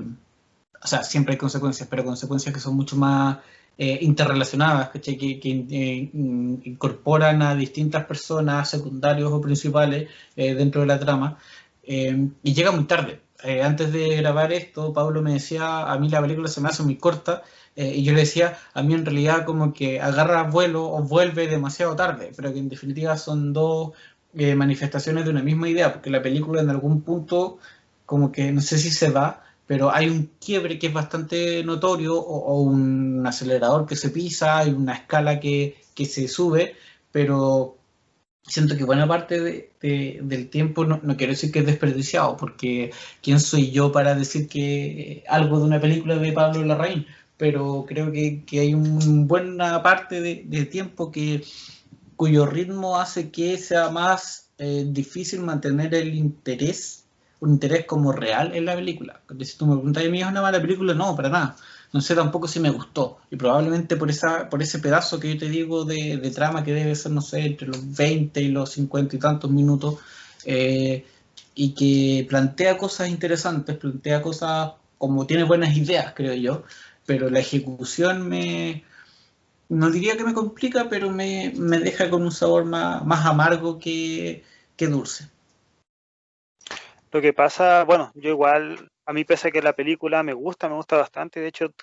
o sea, siempre hay consecuencias, pero consecuencias que son mucho más interrelacionadas, ¿cachai? Que incorporan a distintas personas, secundarios o principales, dentro de la trama, y llega muy tarde. Antes de grabar esto, Pablo me decía, a mí la película se me hace muy corta, y yo le decía, a mí en realidad como que agarra vuelo o vuelve demasiado tarde, pero que en definitiva son dos manifestaciones de una misma idea, porque la película en algún punto como que no sé si se va, pero hay un quiebre que es bastante notorio o un acelerador que se pisa, hay una escala que se sube, pero siento que buena parte del tiempo no quiero decir que es desperdiciado, porque ¿quién soy yo para decir que algo de una película de Pablo Larraín? Pero creo que hay una buena parte de tiempo cuyo ritmo hace que sea más difícil mantener el interés, un interés como real en la película. Porque si tú me preguntas, ¿a mí es una mala película? No, para nada. No sé tampoco si me gustó. Y probablemente por ese pedazo que yo te digo de trama que debe ser, no sé, entre los 20 y los 50 y tantos minutos, eh, y que plantea cosas interesantes, plantea cosas como tiene buenas ideas, creo yo, pero la ejecución no diría que me complica, pero me deja con un sabor más amargo que dulce. Lo que pasa, bueno, yo igual, a mí pese a que la película me gusta bastante, de hecho,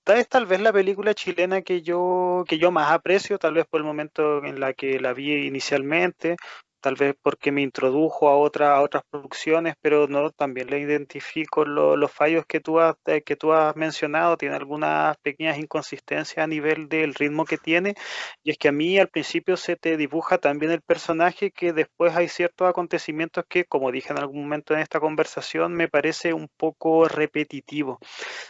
es tal vez la película chilena que yo más aprecio, tal vez por el momento en la que la vi inicialmente, tal vez porque me introdujo a otras producciones, pero no, también le identifico los fallos que tú has mencionado, tiene algunas pequeñas inconsistencias a nivel del ritmo que tiene, y es que a mí al principio se te dibuja también el personaje que después hay ciertos acontecimientos que, como dije en algún momento en esta conversación, me parece un poco repetitivo.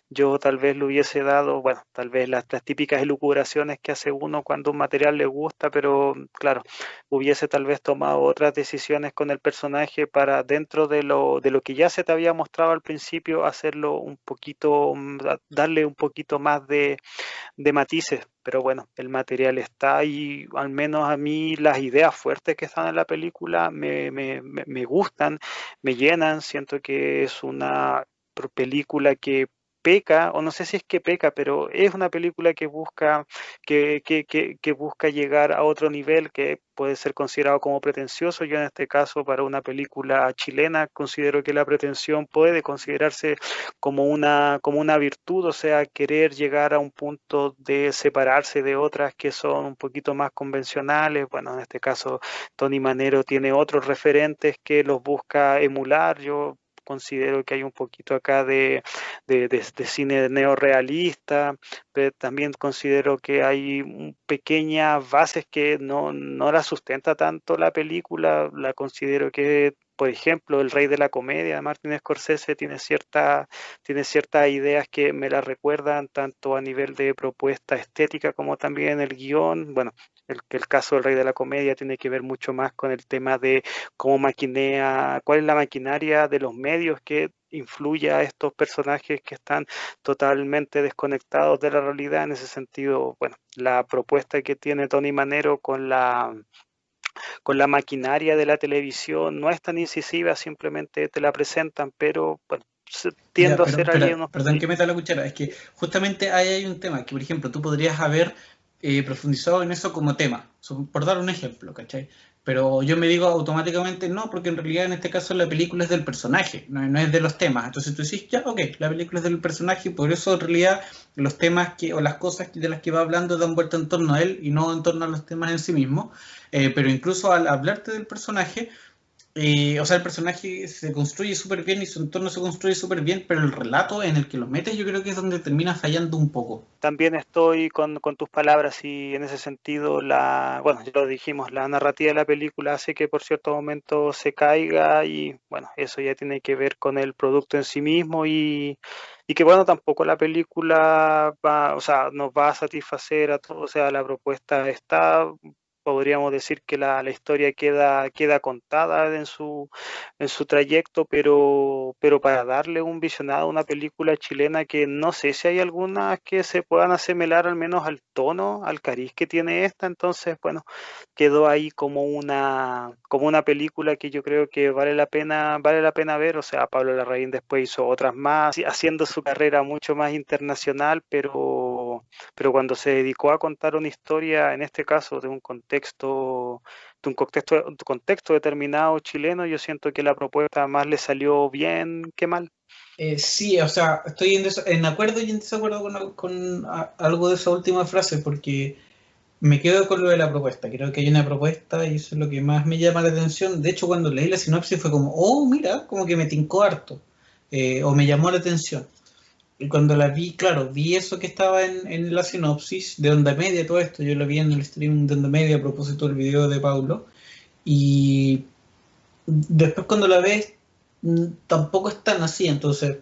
Yo tal vez le hubiese dado, bueno, tal vez las típicas elucubraciones que hace uno cuando un material le gusta, pero claro, hubiese tal vez tomado otras decisiones con el personaje para dentro de lo que ya se te había mostrado al principio, hacerlo un poquito, darle un poquito más de matices, pero bueno, el material está y al menos a mí las ideas fuertes que están en la película me gustan, me llenan, siento que es una película que peca, o no sé si es que peca, pero es una película que busca, que busca llegar a otro nivel que puede ser considerado como pretencioso. Yo en este caso, para una película chilena, considero que la pretensión puede considerarse como una virtud, o sea, querer llegar a un punto de separarse de otras que son un poquito más convencionales. Bueno, en este caso, Tony Manero tiene otros referentes que los busca emular. Yo considero que hay un poquito acá de cine neorrealista, pero también considero que hay pequeñas bases que no la sustenta tanto la película, la considero que por ejemplo, El Rey de la Comedia de Martin Scorsese tiene ciertas ideas que me las recuerdan tanto a nivel de propuesta estética como también el guión. Bueno, el caso del Rey de la Comedia tiene que ver mucho más con el tema de cómo maquinea, cuál es la maquinaria de los medios que influye a estos personajes que están totalmente desconectados de la realidad. En ese sentido, bueno, la propuesta que tiene Tony Manero con la maquinaria de la televisión no es tan incisiva, simplemente te la presentan, pero bueno, Ya, tiendo a pero hacer ahí espera, unos perdón detalles. que meta la cuchara. Es que justamente ahí hay un tema que, por ejemplo, tú podrías haber profundizado en eso como tema, por dar un ejemplo, ¿cachai? Pero yo me digo automáticamente no, porque en realidad en este caso la película es del personaje, no es de los temas. Entonces tú decís, ya, ok, la película es del personaje, y por eso en realidad los temas o las cosas de las que va hablando dan vuelta en torno a él y no en torno a los temas en sí mismos. Pero incluso al hablarte del personaje, o sea, el personaje se construye súper bien y su entorno se construye súper bien, pero el relato en el que los metes yo creo que es donde termina fallando un poco. También estoy con tus palabras y en ese sentido, bueno, ya lo dijimos, la narrativa de la película hace que por cierto momento se caiga y bueno, eso ya tiene que ver con el producto en sí mismo y que bueno, tampoco la película va, o sea, nos va a satisfacer a todos, o sea, la propuesta está, podríamos decir que la historia queda contada en su trayecto, pero para darle un visionado a una película chilena que no sé si hay algunas que se puedan asemejar al menos al tono, al cariz que tiene esta, entonces, bueno, quedó ahí como una película que yo creo que vale la pena ver, o sea, Pablo Larraín después hizo otras más, haciendo su carrera mucho más internacional, pero cuando se dedicó a contar una historia, en este caso de un contexto determinado chileno, yo siento que la propuesta más le salió bien que mal. Sí, o sea, estoy en acuerdo y en desacuerdo algo de esa última frase, porque me quedo con lo de la propuesta. Creo que hay una propuesta y eso es lo que más me llama la atención. De hecho, cuando leí la sinopsis fue como, oh, mira, como que me tincó harto, o me llamó la atención. Y cuando la vi, claro, vi eso que estaba en la sinopsis de Onda Media, todo esto. Yo lo vi en el stream de Onda Media a propósito del video de Paulo. Y después cuando la ves, tampoco es tan así. Entonces,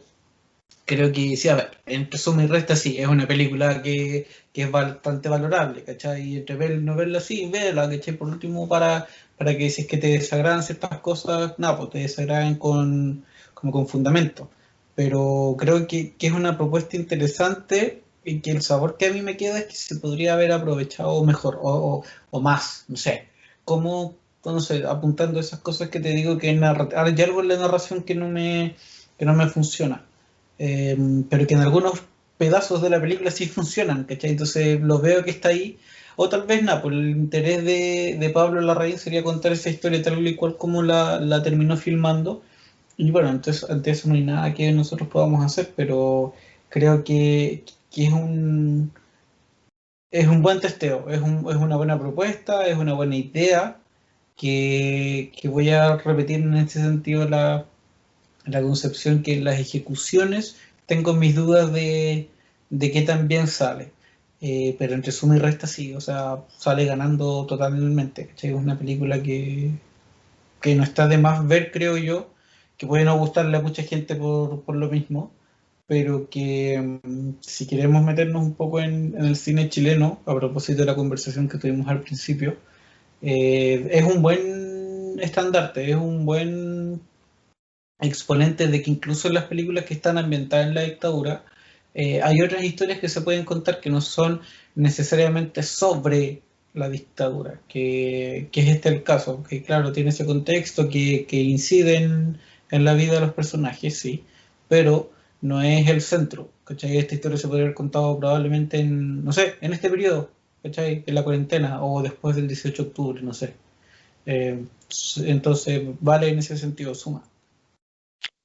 creo que sí, a ver, entre suma y resta, sí, es una película que es bastante valorable, ¿cachai? Y entre ver y no verla, sí, verla, ¿cachai? Por último, para que si es que te desagradan ciertas cosas, nada, pues te desagraden como con fundamento. Pero creo que es una propuesta interesante y que el sabor que a mí me queda es que se podría haber aprovechado mejor o más, no sé. Como, no sé, apuntando esas cosas que te digo que hay algo en la narración que no me funciona, eh, pero que en algunos pedazos de la película sí funcionan, ¿cachai? Entonces los veo que está ahí. O tal vez nada, por el interés de Pablo Larraín sería contar esa historia tal y cual como la terminó filmando. Y bueno, entonces ante eso no hay nada que nosotros podamos hacer, pero creo que es un buen testeo, es una buena propuesta, es una buena idea, que voy a repetir en este sentido la concepción que las ejecuciones tengo mis dudas de qué tan bien sale. Pero entre suma y resta sí, o sea, sale ganando totalmente, ¿cachai? Es una película que no está de más ver, creo yo, que puede no gustarle a mucha gente por lo mismo, pero que si queremos meternos un poco en el cine chileno, a propósito de la conversación que tuvimos al principio, es un buen estandarte, es un buen exponentes de que incluso en las películas que están ambientadas en la dictadura, hay otras historias que se pueden contar que no son necesariamente sobre la dictadura, que es este el caso, que claro, tiene ese contexto que incide en la vida de los personajes, sí, pero no es el centro, ¿cachai? Esta historia se podría haber contado probablemente en, no sé, en este periodo, ¿cachai? En la cuarentena o después del 18 de octubre, no sé. Eh, entonces, vale en ese sentido, suma.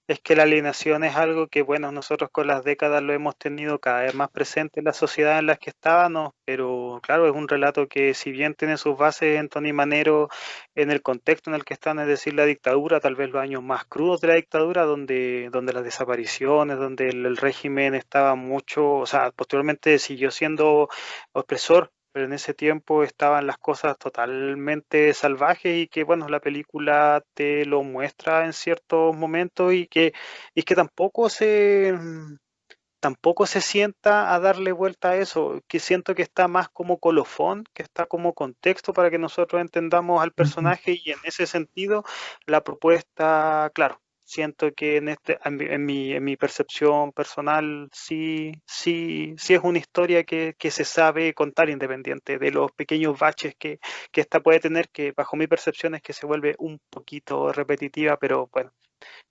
Es que la alienación es algo que, bueno, nosotros con las décadas lo hemos tenido cada vez más presente en la sociedad en la que estábamos, pero claro, es un relato que si bien tiene sus bases en Tony Manero, en el contexto en el que están, es decir, la dictadura, tal vez los años más crudos de la dictadura, donde las desapariciones, donde el régimen estaba mucho, o sea, posteriormente siguió siendo opresor, pero en ese tiempo estaban las cosas totalmente salvajes y que, bueno, la película te lo muestra en ciertos momentos y que tampoco se sienta a darle vuelta a eso, que siento que está más como colofón, que está como contexto para que nosotros entendamos al Ujú. personaje y en ese sentido la propuesta, claro. siento que en mi percepción personal, sí es una historia que se sabe contar independiente de los pequeños baches que esta puede tener, que bajo mi percepción es que se vuelve un poquito repetitiva, pero bueno,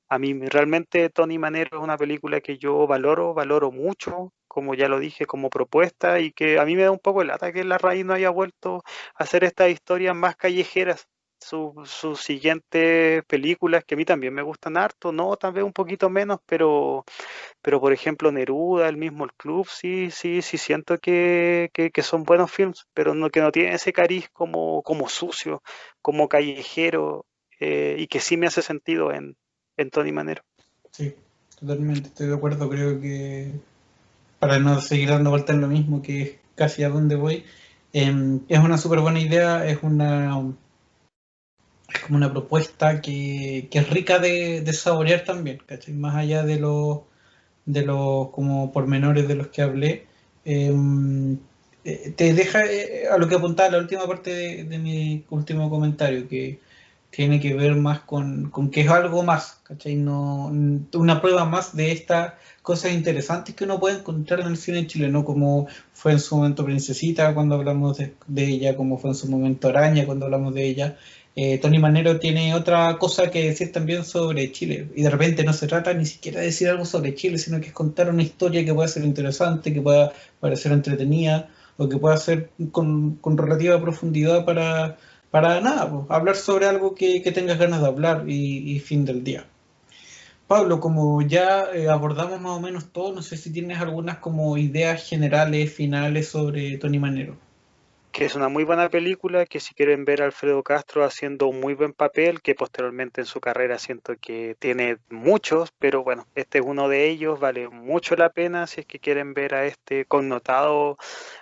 a mí realmente Tony Manero es una película que yo valoro mucho, como ya lo dije, como propuesta, y que a mí me da un poco de lata que la raíz no haya vuelto a hacer estas historias más callejeras. Sus siguientes películas, que a mí también me gustan harto, no, tal vez un poquito menos, pero por ejemplo Neruda, el mismo El Club, sí siento que son buenos films, pero no, que no tienen ese cariz como sucio, como callejero, y que sí me hace sentido en Tony Manero. Sí, totalmente, estoy de acuerdo. Creo que para no seguir dando vueltas en lo mismo, que es casi a donde voy, es una súper buena idea, es como una propuesta que es rica de saborear también, ¿cachai? Más allá de los como pormenores de los que hablé, eh, te deja a lo que apuntaba la última parte de mi último comentario, que tiene que ver más con que es algo más, ¿cachai? No, una prueba más de estas cosas interesantes que uno puede encontrar en el cine chileno, como fue en su momento Princesita cuando hablamos de ella, como fue en su momento Araña cuando hablamos de ella. Tony Manero tiene otra cosa que decir también sobre Chile, y de repente no se trata ni siquiera de decir algo sobre Chile, sino que es contar una historia que pueda ser interesante, que pueda parecer entretenida, o que pueda ser con relativa profundidad para nada, pues, hablar sobre algo que tengas ganas de hablar y fin del día. Pablo, como ya abordamos más o menos todo, no sé si tienes algunas como ideas generales, finales sobre Tony Manero. Que es una muy buena película, que si quieren ver a Alfredo Castro haciendo un muy buen papel, que posteriormente en su carrera siento que tiene muchos, pero bueno, este es uno de ellos, vale mucho la pena si es que quieren ver a este connotado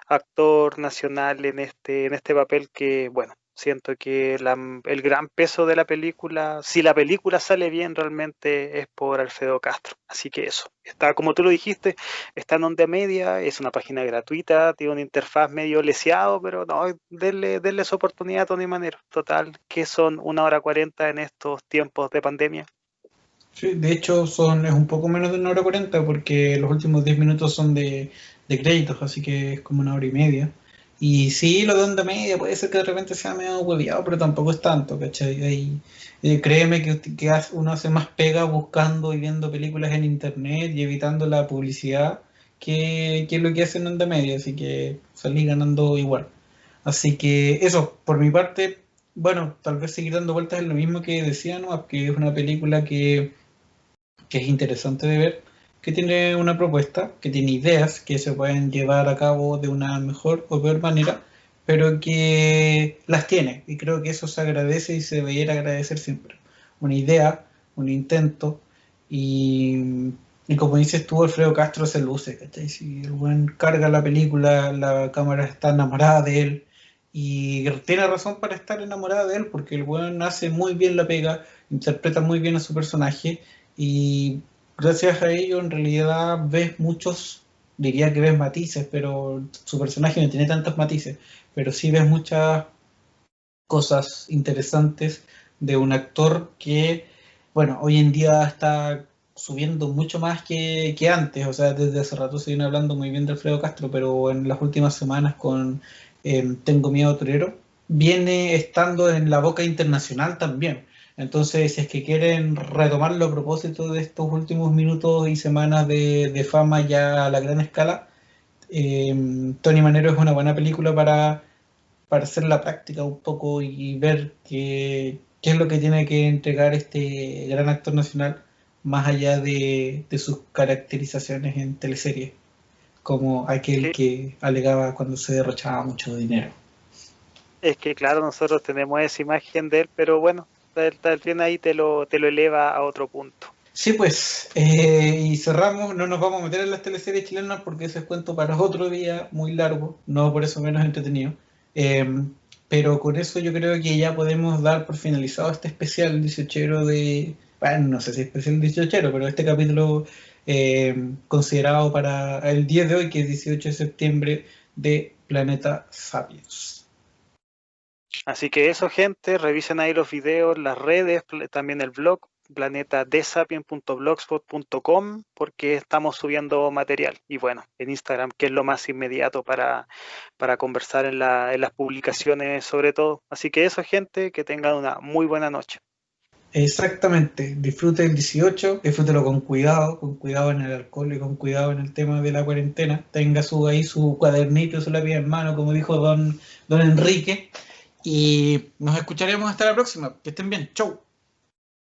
actor nacional en este papel que, bueno, siento que el gran peso de la película, si la película sale bien, realmente es por Alfredo Castro. Así que eso, está como tú lo dijiste, está en Onda Media, es una página gratuita, tiene una interfaz medio leseado, pero no, denle su oportunidad a Tony Manero. Total, que son 1 hora 40 en estos tiempos de pandemia. Sí, de hecho es un poco menos de 1 hora 40 porque los últimos 10 minutos son de créditos, así que es como 1 hora y media. Y sí, lo de onda media puede ser que de repente sea medio hueviado, pero tampoco es tanto, ¿cachai? Créeme que uno hace más pega buscando y viendo películas en internet y evitando la publicidad que lo que hace en onda media, así que salí ganando igual. Así que eso, por mi parte, bueno, tal vez seguir dando vueltas en lo mismo que decía, ¿no? Que es una película que es interesante de ver, que tiene una propuesta, que tiene ideas que se pueden llevar a cabo de una mejor o peor manera, pero que las tiene, y creo que eso se agradece y se debería agradecer siempre. Una idea, un intento, y como dices tú, Alfredo Castro se luce, ¿cachai? Si el buen carga la película, la cámara está enamorada de él, y tiene razón para estar enamorada de él, porque el buen hace muy bien la pega, interpreta muy bien a su personaje, y gracias a ello en realidad ves muchos, diría que ves matices, pero su personaje no tiene tantos matices, pero sí ves muchas cosas interesantes de un actor que, bueno, hoy en día está subiendo mucho más que antes, o sea, desde hace rato se viene hablando muy bien de Alfredo Castro, pero en las últimas semanas con Tengo Miedo Torero, viene estando en la boca internacional también. Entonces, si es que quieren retomarlo a propósito de estos últimos minutos y semanas de fama ya a la gran escala, Tony Manero es una buena película para hacer la práctica un poco y ver qué es lo que tiene que entregar este gran actor nacional más allá de sus caracterizaciones en teleseries, como aquel Que que alegaba cuando se derrochaba mucho dinero. es que claro, nosotros tenemos esa imagen de él, pero bueno, tal vez ahí te lo eleva a otro punto. Sí, pues, y cerramos, no nos vamos a meter en las teleseries chilenas porque ese es cuento para otro día muy largo, no por eso menos entretenido. Eh, pero con eso yo creo que ya podemos dar por finalizado este especial 18 bueno, no sé si especial 18, pero este capítulo considerado para el día de hoy, que es 18 de septiembre, de Planeta Sapiens. Así que eso, gente, revisen ahí los videos, las redes, también el blog. planetadesapien.blogspot.com, porque estamos subiendo material. Y bueno, en Instagram, que es lo más inmediato para conversar en las publicaciones sobre todo. Así que eso, gente, que tengan una muy buena noche. Exactamente, disfrute el 18, disfrútelo con cuidado en el alcohol y con cuidado en el tema de la cuarentena. Tenga ahí su cuadernito, su lápiz en mano, como dijo don Enrique. Y nos escucharemos hasta la próxima. Que estén bien. Chau.